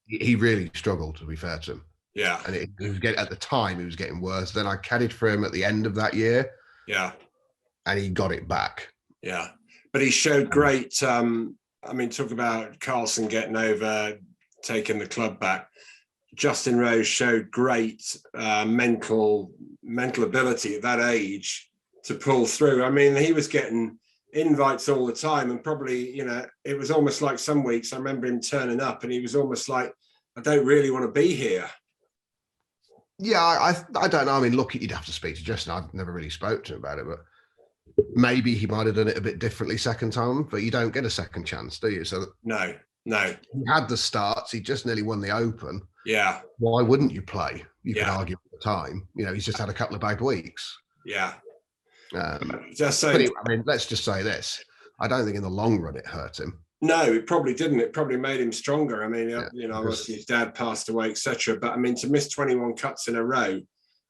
He really struggled, to be fair to him. Yeah. And he was at the time, he was getting worse. Then I caddied for him at the end of that year. Yeah. And he got it back. Yeah. But he showed great, talk about Karlsson getting over, taking the club back. Justin Rose showed great mental ability at that age to pull through. I mean, he was getting invites all the time, and probably, it was almost like some weeks I remember him turning up and he was almost like, "I don't really want to be here." Yeah, I don't know. I mean, look, you'd have to speak to Justin. I've never really spoke to him about it, but maybe he might have done it a bit differently second time, but you don't get a second chance, do you? So no. He had the starts. He just nearly won the Open. Yeah. Why wouldn't you play? You could argue at the time. He's just had a couple of bad weeks. Yeah. Let's just say this. I don't think in the long run it hurt him. No, it probably didn't. It probably made him stronger. I mean, obviously his dad passed away, etc. But I mean, to miss 21 cuts in a row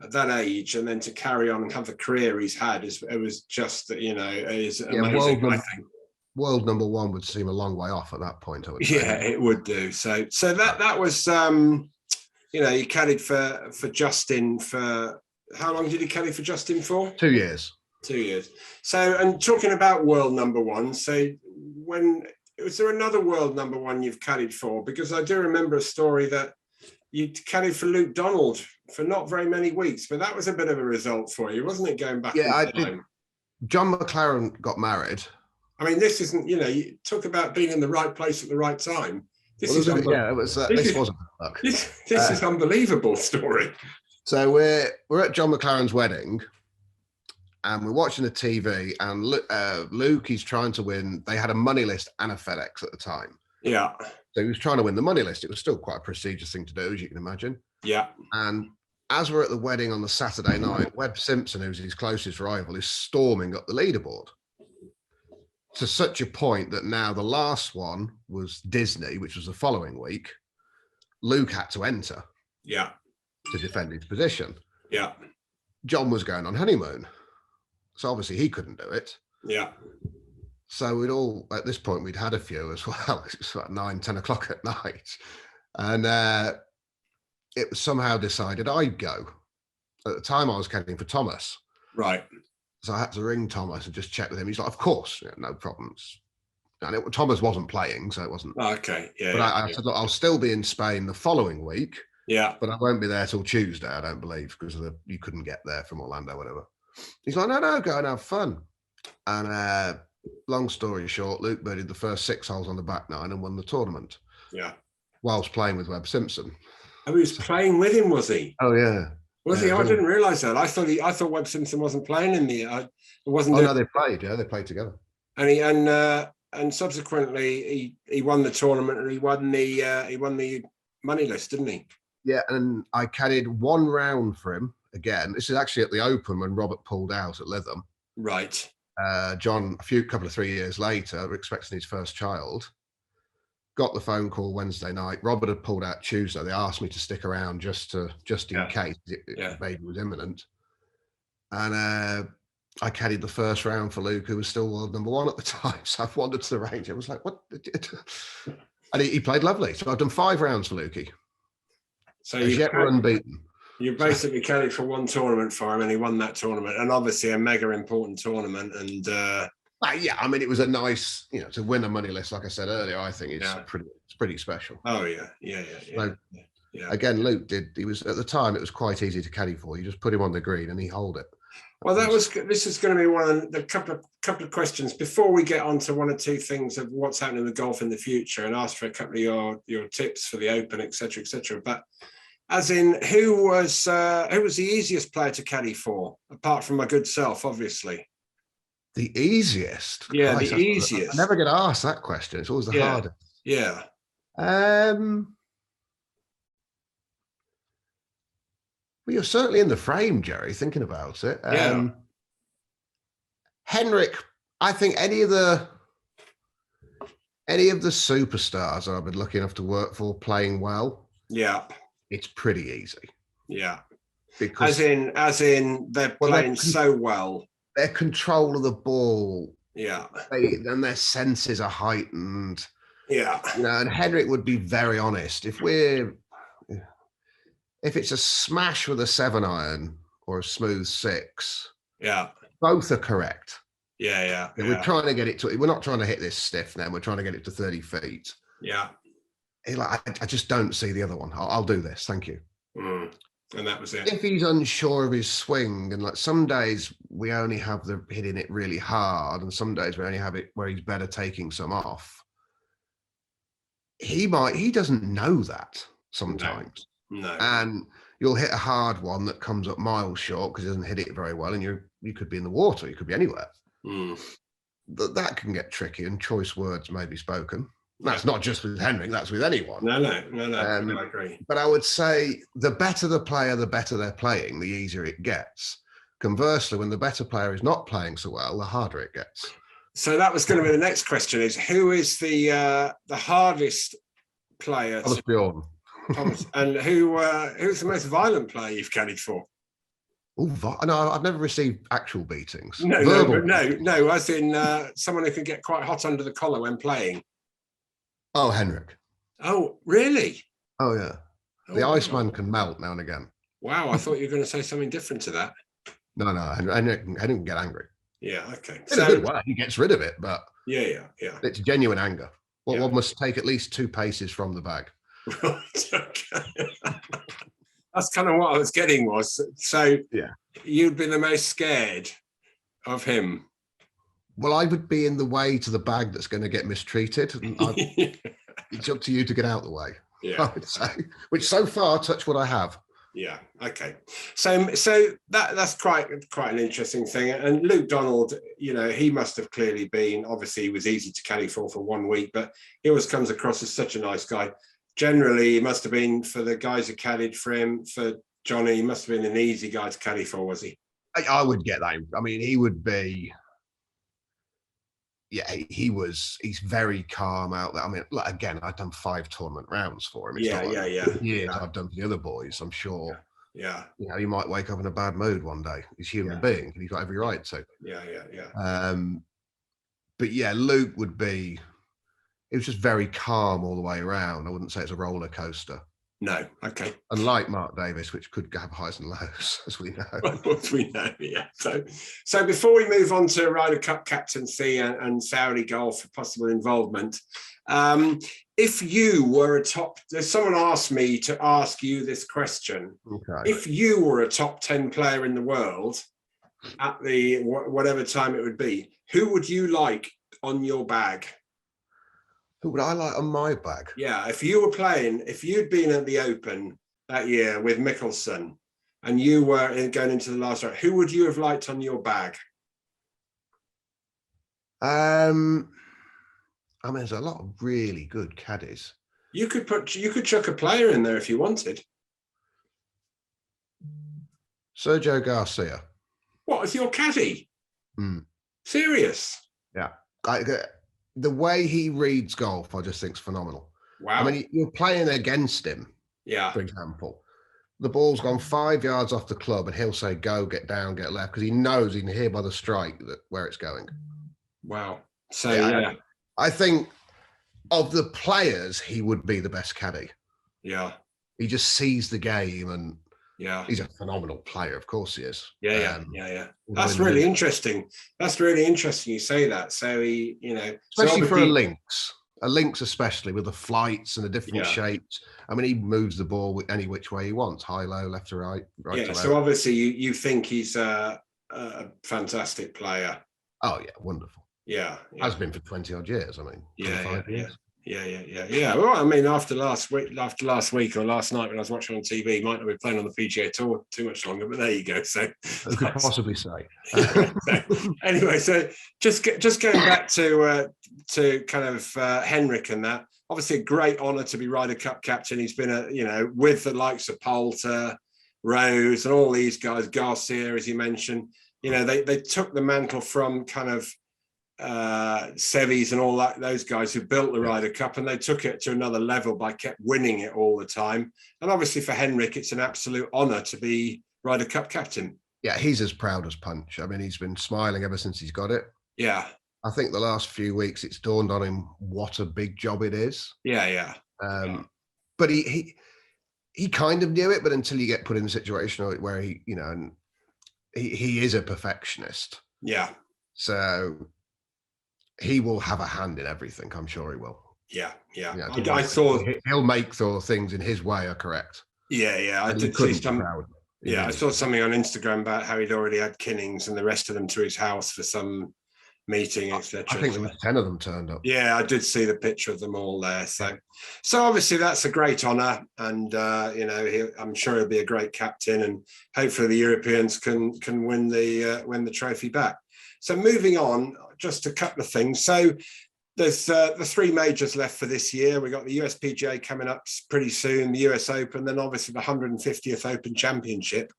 at that age, and then to carry on and have the career he's had, it was just, is amazing. I think world number one would seem a long way off at that point, I would say. Yeah, it would do. So that was, you caddied for Justin for how long did he caddy for Justin for? 2 years. 2 years. So, and talking about world number one, so was there another world number one you've caddied for? Because I do remember a story that you caddied for Luke Donald for not very many weeks, but that was a bit of a result for you, wasn't it, going back? Yeah, I did. John McLaren got married. I mean, this isn't, you talk about being in the right place at the right time. This wasn't luck. This is unbelievable story. So we're at John McLaren's wedding, and we're watching the TV, and Luke, he's trying to win. They had a money list and a Fedex at the time. Yeah. So he was trying to win the money list. It was still quite a prestigious thing to do, as you can imagine. Yeah. And as we're at the wedding on the Saturday night, Webb Simpson, who's his closest rival, is storming up the leaderboard to such a point that now the last one was Disney, which was the following week. Luke had to enter. Yeah. To defend his position. Yeah. John was going on honeymoon. So obviously he couldn't do it. Yeah. So at this point, we'd had a few as well. It was like 9, 10 o'clock at night. And it was somehow decided I'd go. At the time I was caddying for Thomas. Right. So I had to ring Thomas and just check with him. He's like, of course, no problems. And Thomas wasn't playing, so it wasn't. Oh, okay. Yeah. But I said, look, I'll still be in Spain the following week. Yeah. But I won't be there till Tuesday, I don't believe, because you couldn't get there from Orlando, whatever. He's like, no, go and have fun. And long story short, Luke birdied the first 6 holes on the back nine and won the tournament. Yeah. Whilst playing with Webb Simpson. Oh, he was playing with him, was he? Oh, yeah. Was he? I didn't realise that. I thought Webb Simpson wasn't playing in the. It wasn't. Oh no, they played. Yeah, they played together. And subsequently he won the tournament and he won the money list, didn't he? Yeah, and I caddied 1 round for him again. This is actually at the Open when Robert pulled out at Lytham. Right. John, couple of 3 years later, were expecting his first child. Got the phone call Wednesday night. Robert had pulled out Tuesday. They asked me to stick around just in case baby was imminent. And I caddied the first round for Luke, who was still world number one at the time. So I wandered to the range. I was like, what? And he played lovely. So I've done 5 rounds for Lukey. So we're unbeaten. You basically caddied for 1 tournament for him and he won that tournament. And obviously a mega important tournament. And yeah, I mean, it was a nice, to win a money list, like I said earlier, I think it's pretty special. Oh, yeah. So, again, Luke he was, at the time, it was quite easy to caddy for. You just put him on the green and he hold it. Well, this is going to be one of the couple of questions before we get on to 1 or 2 things of what's happening with golf in the future and ask for a couple of your tips for the Open, et cetera. But as in, who was the easiest player to caddy for, apart from my good self, obviously? The easiest? Yeah, Christ, the easiest. I never get asked that question. It's always the hardest. Yeah. Well, you're certainly in the frame, Jerry, thinking about it. Henrik, I think any of the superstars that I've been lucky enough to work for playing well. Yeah. It's pretty easy. Yeah. Because as in they're playing so well. Their control of the ball. Yeah. And their senses are heightened. Yeah. And Henrik would be very honest. If it's a smash with a 7-iron or a smooth 6, both are correct. Yeah. We're trying to get it to. We're not trying to hit this stiff now. We're trying to get it to 30 feet. Yeah. I just don't see the other one. I'll do this. Thank you. And that was it. If he's unsure of his swing, and some days we only have the hitting it really hard, and some days we only have it where he's better taking some off. He doesn't know that sometimes. No. And you'll hit a hard one that comes up miles short because he doesn't hit it very well, and you could be in the water, you could be anywhere. That can get tricky, and choice words may be spoken. That's not just with Henrik, that's with anyone. No, I agree. But I would say the better the player, the better they're playing, the easier it gets. Conversely, when the better player is not playing so well, the harder it gets. So that was going to be the next question: is who is the hardest player? Thomas Bjorn. Thomas, and who's the most violent player you've caddied for? Oh, no, I've never received actual beatings. No, no. As in someone who can get quite hot under the collar when playing. Oh, Henrik. Oh, really? Oh, yeah. The Iceman can melt now and again. Wow, I thought you were going to say something different to that. No, Henrik can get angry. Yeah, okay. In a good way, he gets rid of it, but yeah. It's genuine anger. Well, one must take at least 2 paces from the bag. Right, okay. That's kind of what I was getting was. So yeah, you'd be the most scared of him. Well, I would be in the way to the bag that's going to get mistreated. It's up to you to get out of the way. Yeah, I would say. Which so far, touch what I have. Yeah. Okay. So that's quite an interesting thing. And Luke Donald, he must have clearly been. Obviously, he was easy to caddy for 1 week, but he always comes across as such a nice guy. Generally, he must have been, for the guys who caddied for him, for Johnny, he must have been an easy guy to caddy for, was he? I would get that. I mean, he would be. Yeah, he's very calm out there. I mean, again, I've done 5 tournament rounds for him. It's yeah. I've done for the other boys. I'm sure. Yeah. He might wake up in a bad mood one day. He's a human being, and he's got every right to. Yeah. But yeah, Luke would be. It was just very calm all the way around. I wouldn't say it's a roller coaster. No. Okay. Unlike Mark Davis, which could have highs and lows, as we know. As we know, yeah. So before we move on to Ryder Cup captaincy and Saudi golf for possible involvement, if you were someone asked me to ask you this question. Okay. If you were a top 10 player in the world at the whatever time it would be, who would you like on your bag? Who would I like on my bag? Yeah, if you'd been at the Open that year with Mickelson and you were going into the last round, who would you have liked on your bag? I mean, there's a lot of really good caddies. You could chuck a player in there if you wanted. Sergio Garcia. What, as your caddy? Serious? Yeah. The way he reads golf, I just think is phenomenal. Wow. I mean, you're playing against him. Yeah. For example, the ball's gone 5 yards off the club and he'll say, go, get down, get left, because he knows he can hear by the strike where it's going. Wow. So, yeah. I think of the players, he would be the best caddy. Yeah. He just sees the game and he's a phenomenal player. Of course he is. Yeah. That's really interesting. That's really interesting you say that. So he, especially for a links especially with the flights and the different shapes. I mean, he moves the ball any which way he wants, high, low, left to right, right to left. So obviously you think he's a fantastic player. Oh yeah, wonderful. Yeah. Has been for 20 odd years. I mean, 25 years. Yeah. Well, I mean, after last week or last night when I was watching on TV, he might not be playing on the PGA Tour too much longer, but there you go. So I could possibly say. Anyway, so just going back to kind of Henrik and that. Obviously, a great honour to be Ryder Cup captain. He's been with the likes of Poulter, Rose, and all these guys, Garcia, as you mentioned. They took the mantle from kind of Sevis and all those guys who built the Ryder Cup, and they took it to another level by kept winning it all the time. And obviously for Henrik, it's an absolute honour to be Ryder Cup captain. Yeah, he's as proud as punch. I mean, he's been smiling ever since he's got it. Yeah. I think the last few weeks it's dawned on him what a big job it is. Yeah. But he kind of knew it, but until you get put in a situation where he is a perfectionist. Yeah. So he will have a hand in everything. I'm sure he will. Yeah. I saw he'll make things in his way are correct. Yeah. I did see some. Yeah, I saw something on Instagram about how he'd already had Kinnings and the rest of them to his house for some meeting, etc. I think there was 10 of them turned up. Yeah, I did see the picture of them all there. So obviously that's a great honour, and I'm sure he'll be a great captain, and hopefully the Europeans can win the trophy back. So moving on, just a couple of things. So there's the 3 majors left for this year. We've got the US PGA coming up pretty soon, the US Open, then obviously the 150th Open Championship.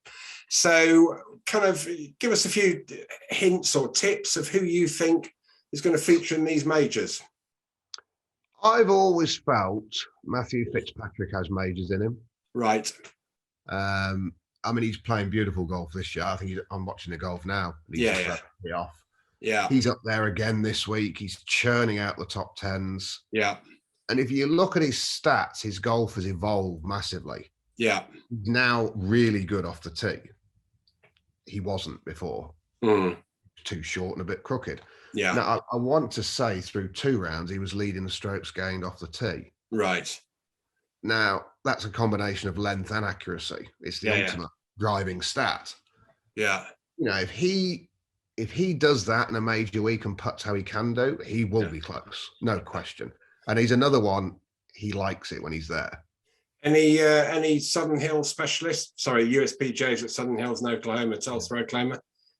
So kind of give us a few hints or tips of who you think is going to feature in these majors? I've always felt Matthew Fitzpatrick has majors in him. Right. I mean, he's playing beautiful golf this year. I think I'm watching the golf now. He's off. Yeah. He's up there again this week. He's churning out the top tens. Yeah. And if you look at his stats, his golf has evolved massively. Yeah. He's now really good off the tee. He wasn't before. Too short and a bit crooked. Yeah. Now, I want to say through 2 rounds, he was leading the strokes gained off the tee. Right. Now, that's a combination of length and accuracy. It's the ultimate driving stat. Yeah. You know, if he does that in a major week and puts how he can do, he will be close. No question. And he's another one, he likes it when he's there. Any Southern Hills specialists? Sorry, USPJs at Southern Hills in Oklahoma, Tulsa, Oklahoma.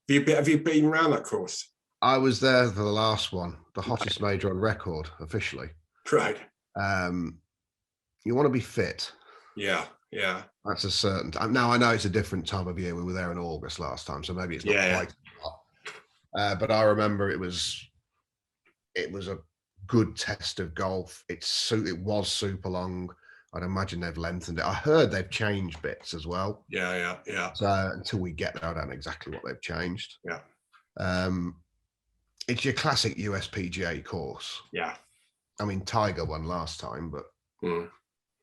Have you been around that course? I was there for the last one, the hottest major on record, officially. Right. You want to be fit. Yeah, yeah. That's a certain time. Now, I know it's a different time of year. We were there in August last time, so maybe it's not quite hot. But I remember it was a good test of golf. It was super long. I'd imagine they've lengthened it. I heard they've changed bits as well. Yeah. So until we get there, I don't know exactly what they've changed. Yeah. It's your classic USPGA course. Yeah. I mean, Tiger won last time, but he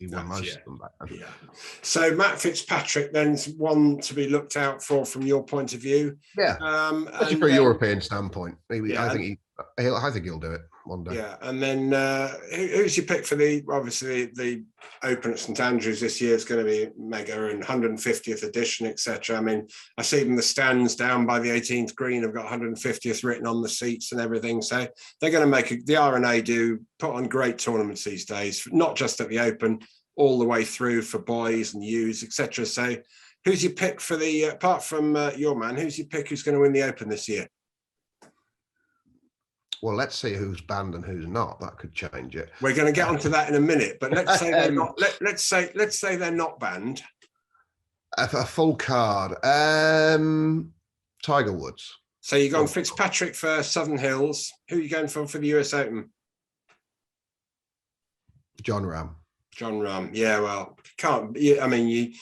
won most of them back then. Yeah. So Matt Fitzpatrick then's one to be looked out for from your point of view. Yeah. Especially from a European standpoint. I think he'll do it one day. Yeah. And then who's your pick for obviously the Open at St Andrews this year is going to be mega and 150th edition, etc. I mean, I see even the stands down by the 18th green have got 150th written on the seats and everything. So they're going to make the R&A do put on great tournaments these days, not just at the Open, all the way through for boys and youths, etc. So who's your pick for apart from your man, who's your pick who's going to win the Open this year? Well, let's see who's banned and who's not. That could change it. We're going to get onto that in a minute, but let's say they're not. Let's say they're not banned. A full card. Tiger Woods. So you're going Fitzpatrick for Southern Hills. Who are you going for the US Open? John Rahm. John Rahm. Yeah, well, can't. I mean,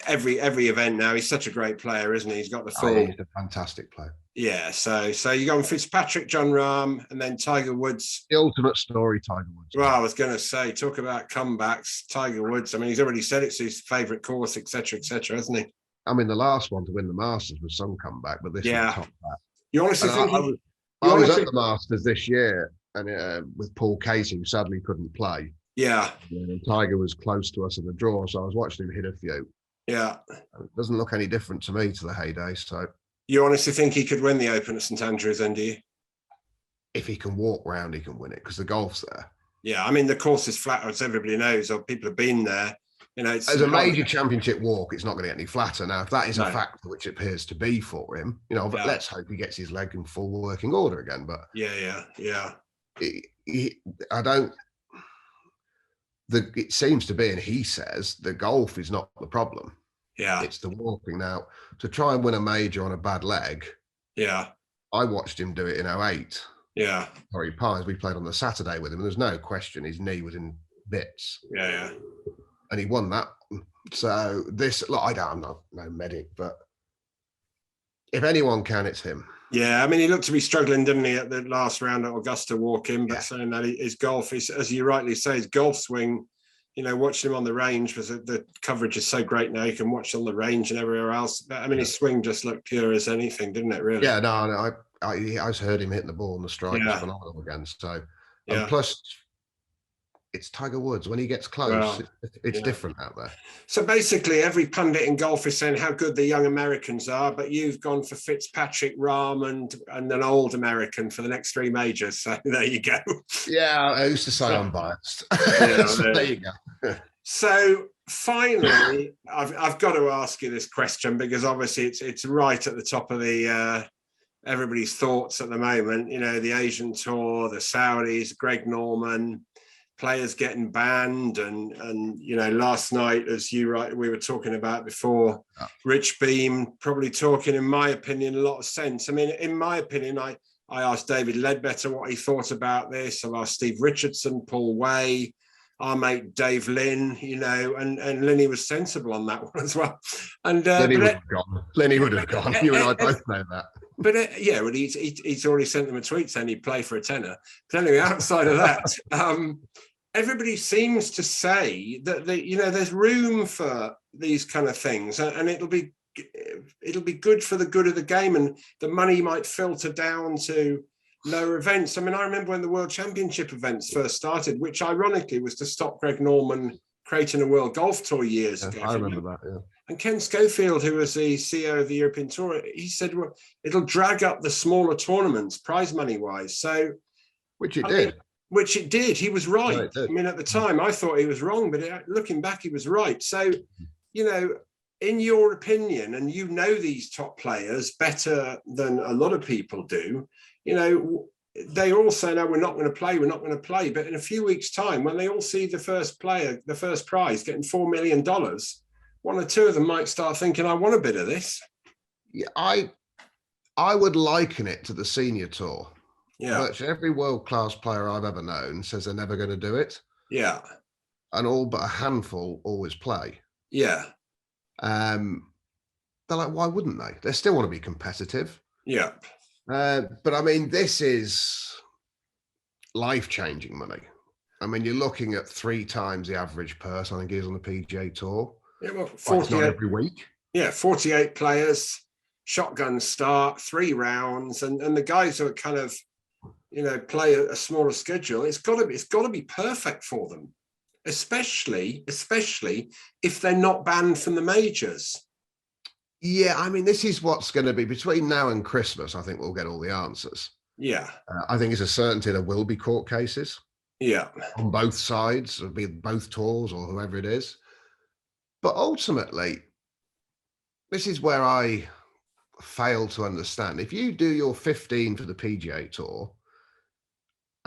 every event now. He's such a great player, isn't he? He's got the full. He's a fantastic player. Yeah, so you're going Fitzpatrick, John Rahm, and then Tiger Woods. The ultimate story, Tiger Woods. Well, I was going to say, talk about comebacks, Tiger Woods. I mean, he's already said it's his favourite course, etc., hasn't he? I mean, the last one to win the Masters was some comeback, but this one topped that. You honestly think I was at the Masters this year, and with Paul Casey, who sadly couldn't play. Yeah. And Tiger was close to us in the draw, so I was watching him hit a few. Yeah. It doesn't look any different to me to the heyday, so. You honestly think he could win the Open at St Andrews, then, do you? If he can walk round, he can win it because the golf's there. Yeah, I mean, the course is flat, as everybody knows, or people have been there. You know, as a major championship walk, it's not going to get any flatter. Now, if that is a factor, which it appears to be for him, but let's hope he gets his leg in full working order again. But it seems to be, and he says, the golf is not the problem. Yeah. It's the walking. Now, to try and win a major on a bad leg. Yeah. I watched him do it in 2008. Yeah. Torrey Pines, we played on the Saturday with him. And there's no question his knee was in bits. Yeah. And he won that. So I'm not no medic, but if anyone can, it's him. Yeah, I mean, he looked to be struggling, didn't he, at the last round at Augusta walking, but saying that his golf is, as you rightly say, his golf swing, watching him on the range, because the coverage is so great now, you can watch on the range and everywhere else. But, I mean, his swing just looked pure as anything, didn't it, really? Yeah, no, I heard him hitting the ball on the strike phenomenal again. So, and plus, it's Tiger Woods. When he gets close, it's different out there. So basically, every pundit in golf is saying how good the young Americans are, but you've gone for Fitzpatrick, Rahm, and an old American for the next 3 majors. So there you go. Yeah, I used to say I'm biased. So there you go. So finally, I've got to ask you this question, because obviously it's right at the top of the everybody's thoughts at the moment. The Asian Tour, the Saudis, Greg Norman, players getting banned, and last night, as we were talking about before, Rich Beam probably talking, in my opinion, a lot of sense. I mean, in my opinion, I asked David Ledbetter what he thought about this. I've asked Steve Richardson, Paul Way, our mate Dave Lynn, you know, and Linny was sensible on that one as well. And Linny would have gone. Linny would have gone. You and I both know that. But yeah, well, he's already sent them a tweet saying he'd play for a tenner. But anyway, outside of that, everybody seems to say that there's room for these kind of things, and it'll be good for the good of the game, and the money might filter down to lower events. I mean, I remember when the World Championship events first started, which ironically was to stop Greg Norman creating a World Golf Tour years ago. I remember that, yeah. And Ken Schofield, who was the CEO of the European Tour, he said, well, it'll drag up the smaller tournaments, prize money wise. So, which it did. Which it did. He was right. Yeah, I mean, at the time, I thought he was wrong, but looking back, he was right. So, you know, in your opinion, and you know these top players better than a lot of people do, you know, they all say, no, we're not going to play, we're not going to play. But in a few weeks' time, when they all see the first player, the first prize getting $4 million, one or two of them might start thinking, I want a bit of this. Yeah, I would liken it to the senior tour. Yeah. Virtually every world-class player I've ever known says they're never going to do it. Yeah. And all but a handful always play. Yeah. They're like, why wouldn't they? They still want to be competitive. Yeah. But I mean, this is life-changing money. I mean, you're looking at 3 times the average purse, I think, is on the PGA Tour. Yeah, well, 48 not every week. Yeah, 48 players, shotgun start, 3 rounds, and the guys who are kind of, you know, play a smaller schedule. It's got to be perfect for them, especially if they're not banned from the majors. Yeah, I mean, this is what's going to be between now and Christmas. I think we'll get all the answers. Yeah, I think it's a certainty there will be court cases. Yeah, on both sides, it'll be both tours or whoever it is. But ultimately, this is where I fail to understand. If you do your 15 for the PGA Tour,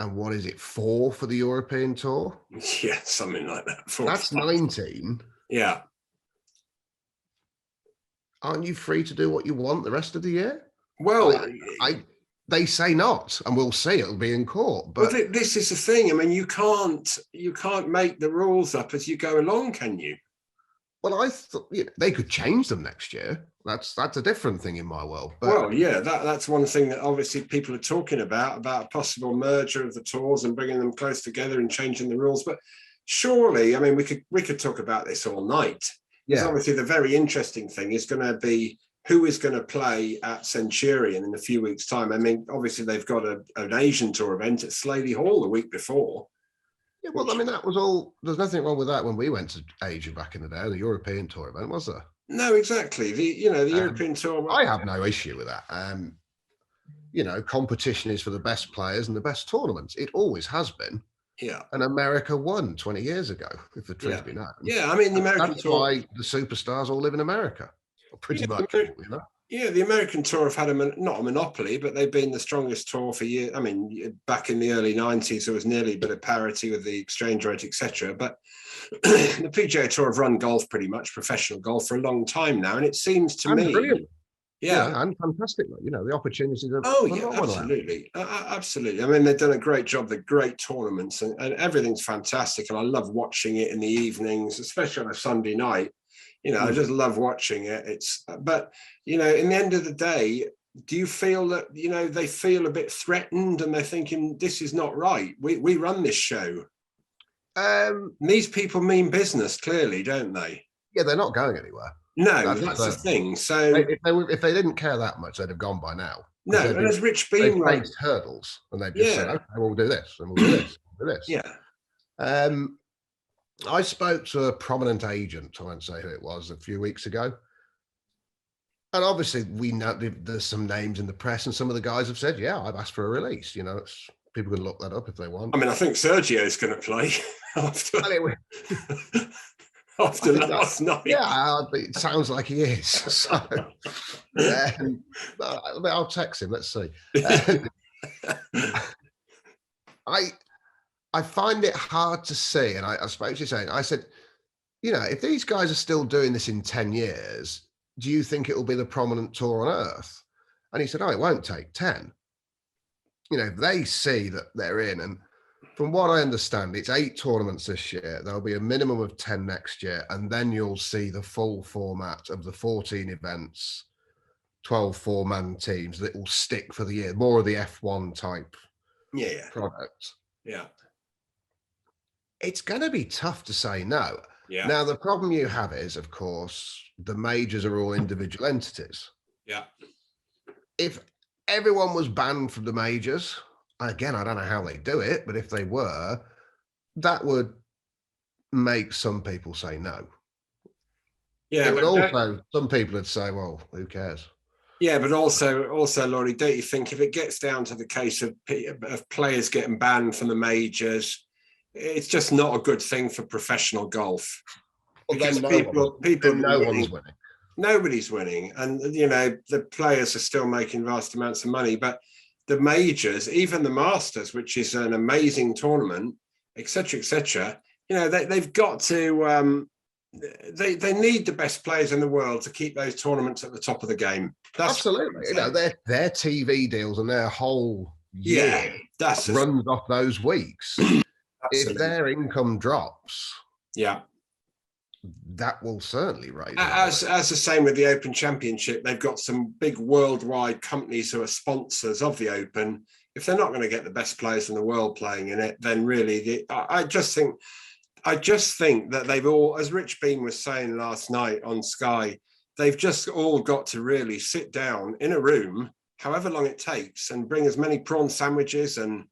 and what is it, 4 for the European Tour? Yeah, something like that. 4, that's 19. Yeah. Aren't you free to do what you want the rest of the year? Well, they say not, and we'll see. It'll be in court. But this is the thing. I mean, you can't make the rules up as you go along, can you? Well, I thought they could change them next year. That's a different thing in my world. But, well, yeah, that's one thing that obviously people are talking about a possible merger of the tours and bringing them close together and changing the rules. But surely, I mean, we could talk about this all night. Yeah. Obviously, the very interesting thing is going to be who is going to play at Centurion in a few weeks' time. I mean, obviously, they've got an Asian Tour event at Slaley Hall the week before. Yeah, well, I mean, that was all. There's nothing wrong with that when we went to Asia back in the day, the European Tour event, was there? No, exactly. The European Tour. I have no issue with that. Competition is for the best players and the best tournaments. It always has been. Yeah. And America won 20 years ago, if the truth be known. Yeah, I mean, the American That's Tour. why the superstars all live in America, pretty much. Yeah, the American Tour have had not a monopoly, but they've been the strongest tour for years. I mean, back in the early 90s, there was nearly a bit of parity with the exchange rate, etc. But the PGA Tour have run golf pretty much, professional golf, for a long time now. And it seems to me... Brilliant. Yeah, and fantastically, the opportunities are absolutely. Absolutely. I mean, they've done a great job. They're great tournaments and everything's fantastic. And I love watching it in the evenings, especially on a Sunday night. I just love watching it. But in the end of the day, do you feel that, they feel a bit threatened and they're thinking, this is not right. We run this show. These people mean business, clearly, don't they? Yeah, they're not going anywhere. No, that's the thing. So if they didn't care that much, they'd have gone by now. No, and as Rich Beam faced hurdles, and they've just said, "Okay, we'll do this, and we'll do this, we'll do this." Yeah. I spoke to a prominent agent. I won't say who it was a few weeks ago, and obviously we know there's some names in the press, and some of the guys have said, "Yeah, I've asked for a release." People can look that up if they want. I mean, I think Sergio's going to play after. After last night. Yeah, it sounds like he is. So, I'll text him. Let's see. I find it hard to see, and I spoke to you saying, I said, if these guys are still doing this in 10 years, do you think it will be the prominent tour on earth? And he said, it won't take 10. they see that they're in, and from what I understand, it's 8 tournaments this year. There'll be a minimum of 10 next year, and then you'll see the full format of the 14 events, 12 4-man teams that will stick for the year, more of the F1 type product. Yeah. It's going to be tough to say no. Yeah. Now, the problem you have is, of course, the majors are all individual entities. Yeah. If everyone was banned from the majors, again, I don't know how they do it, but if they were, that would make some people say no. Yeah. It would also, some people would say, well, who cares? Yeah, but also, Lordy, don't you think if it gets down to the case of players getting banned from the majors, it's just not a good thing for professional golf? Because people no one's winning. Nobody's winning, and the players are still making vast amounts of money. But the majors, even the Masters, which is an amazing tournament, etc., they've got to. They need the best players in the world to keep those tournaments at the top of the game. Absolutely. Their TV deals and their whole year runs off those weeks. If their income drops, that will certainly raise. As the same with the Open Championship, they've got some big worldwide companies who are sponsors of the Open. If they're not going to get the best players in the world playing in it, then really, I just think that they've all, as Rich Bean was saying last night on Sky, they've just all got to really sit down in a room, however long it takes, and bring as many prawn sandwiches and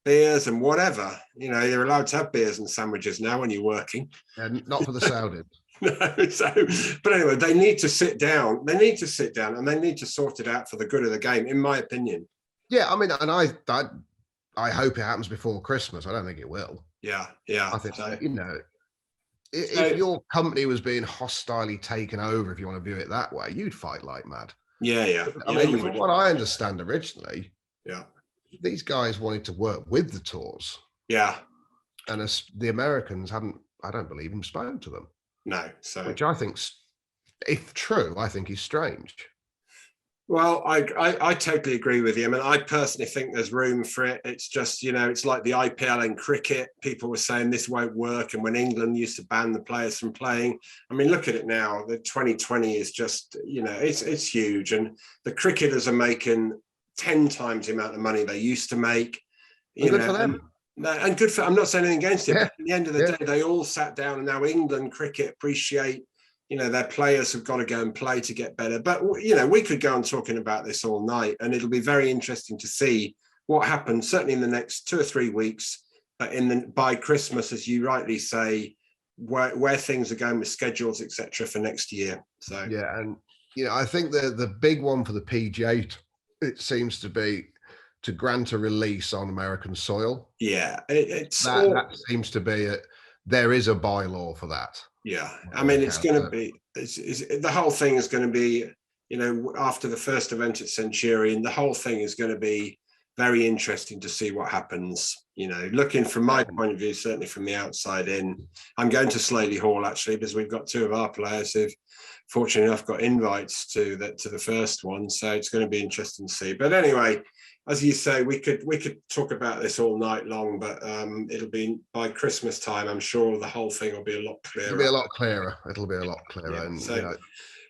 beers and whatever. You're allowed to have beers and sandwiches now when you're working. And not for the Saudis. No, but anyway, they need to sit down. They need to sit down and they need to sort it out for the good of the game, in my opinion. Yeah, I mean, and I hope it happens before Christmas. I don't think it will. Yeah. I think, if your company was being hostilely taken over, if you want to view it that way, you'd fight like mad. Yeah. I mean, from what I understand originally, yeah, these guys wanted to work with the tours. Yeah. And the Americans hadn't, I don't believe, him spoken to them. No. So, which I think, if true, I think is strange. Well, I totally agree with you. I mean, I personally think there's room for it. It's just, it's like the IPL in cricket. People were saying this won't work. And when England used to ban the players from playing, I mean, look at it now. The 2020 is just, it's huge. And the cricketers are making 10 times the amount of money they used to make. Good for them. And good for, I'm not saying anything against it, Yeah. but at the end of the day, they all sat down, and now England cricket appreciate, their players have got to go and play to get better. But, we could go on talking about this all night, and it'll be very interesting to see what happens, certainly in the next 2 or 3 weeks, by Christmas, as you rightly say, where things are going with schedules, etc., for next year. So yeah, and I think the big one for the PGA, it seems to be to grant a release on American soil. Yeah, that seems to be it. There is a bylaw for that. Yeah, I mean, it's going to be, the whole thing is going to be, after the first event at Centurion, the whole thing is going to be very interesting to see what happens. Looking from my point of view, certainly from the outside in, I'm going to Slaley Hall actually, because we've got 2 of our players who've, fortunately enough, got invites to the first one, so it's going to be interesting to see. But anyway, as you say, we could talk about this all night long, but it'll be by Christmas time. I'm sure the whole thing will be a lot clearer. It'll be a lot clearer. Yeah, and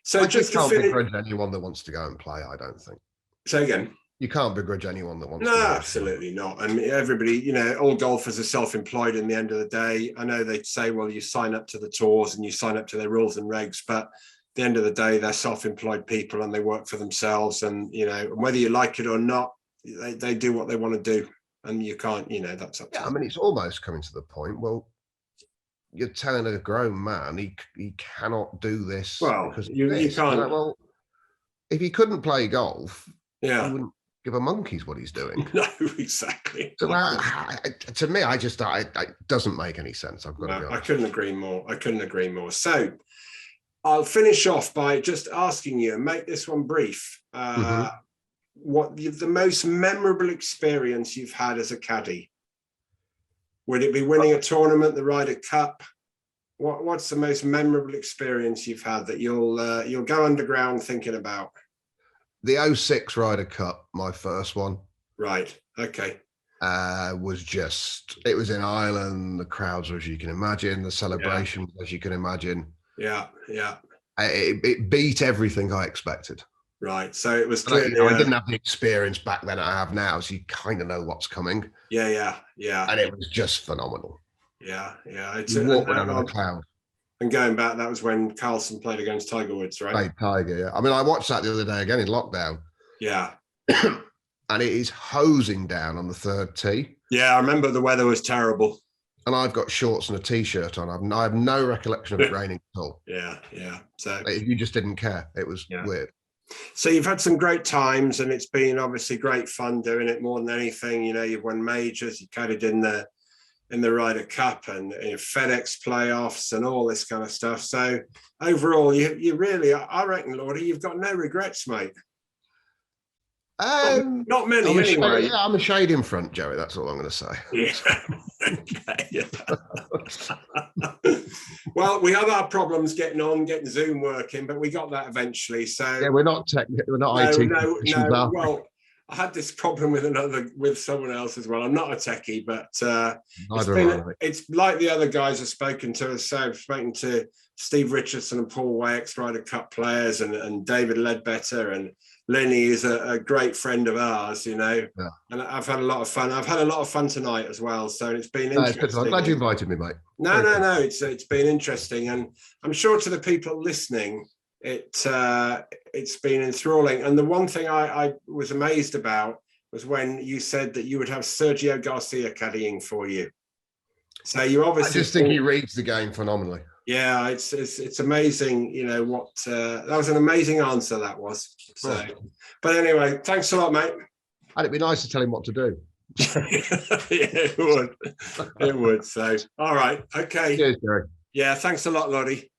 so I just can't begrudge anyone that wants to go and play. I don't think. Say again. You can't begrudge anyone that wants to. No, absolutely not. I mean, everybody, all golfers are self-employed in the end of the day. I know they say, well, you sign up to the tours and you sign up to their rules and regs, but at the end of the day, they're self-employed people and they work for themselves. And, whether you like it or not, they do what they want to do, and you can't, that's up to them. I mean, it's almost coming to the point. Well, you're telling a grown man he cannot do this. Well, you can't. Well, if he couldn't play golf, he wouldn't give a monkey's what he's doing. No, exactly. So to me, it doesn't make any sense. I've got to be honest. I couldn't agree more. So I'll finish off by just asking you, and make this one brief. What the most memorable experience you've had as a caddy? Would it be winning a tournament, the Ryder Cup? What's the most memorable experience you've had that you'll go underground thinking about? The 06 Ryder Cup, my first one. Right. Okay. Was just, it was in Ireland. The crowds were, as you can imagine, the celebration, as you can imagine. Yeah. It beat everything I expected. Right. So it was clearly. clearly. I didn't have the experience back then I have now, so you kind of know what's coming. Yeah. And it was just phenomenal. Yeah. You walk under the cloud. And going back, that was when Karlsson played against Tiger Woods, right? Played Tiger, yeah. I mean, I watched that the other day again in lockdown. Yeah. And it is hosing down on the third tee. Yeah, I remember the weather was terrible. And I've got shorts and a t-shirt on. I have no recollection of it raining at all. Yeah. So you just didn't care. It was weird. So you've had some great times, and it's been obviously great fun doing it more than anything. You know, you've won majors, you caddied in the Ryder Cup and FedEx playoffs and all this kind of stuff. So overall, you really, I reckon, Lordy, you've got no regrets, mate. Not many, anyway. I'm a shade in front, Joey. That's all I'm going to say. Yeah. Well, we have our problems getting Zoom working, but we got that eventually. So yeah, we're not technical. We're not IT. No. Well, I had this problem with someone else as well. I'm not a techie, but it's like the other guys I've spoken to. So I've spoken to Steve Richardson and Paul Way, ex-Ryder Cup players, and David Ledbetter, and Lenny is a great friend of ours, you know. Yeah. And I've had a lot of fun. I've had a lot of fun tonight as well. So it's been interesting. I'm glad you invited me, mate. No. It's been interesting, and I'm sure to the people listening, it's been enthralling. And the one thing I was amazed about was when you said that you would have Sergio Garcia caddying for you. So you obviously. I just think he reads the game phenomenally. Yeah, it's amazing. You know what? That was an amazing answer. That was. So, but anyway, thanks a lot, mate. And it'd be nice to tell him what to do. Yeah, it would. So, all right, okay. Cheers, Gary. Yeah, thanks a lot, Lordy.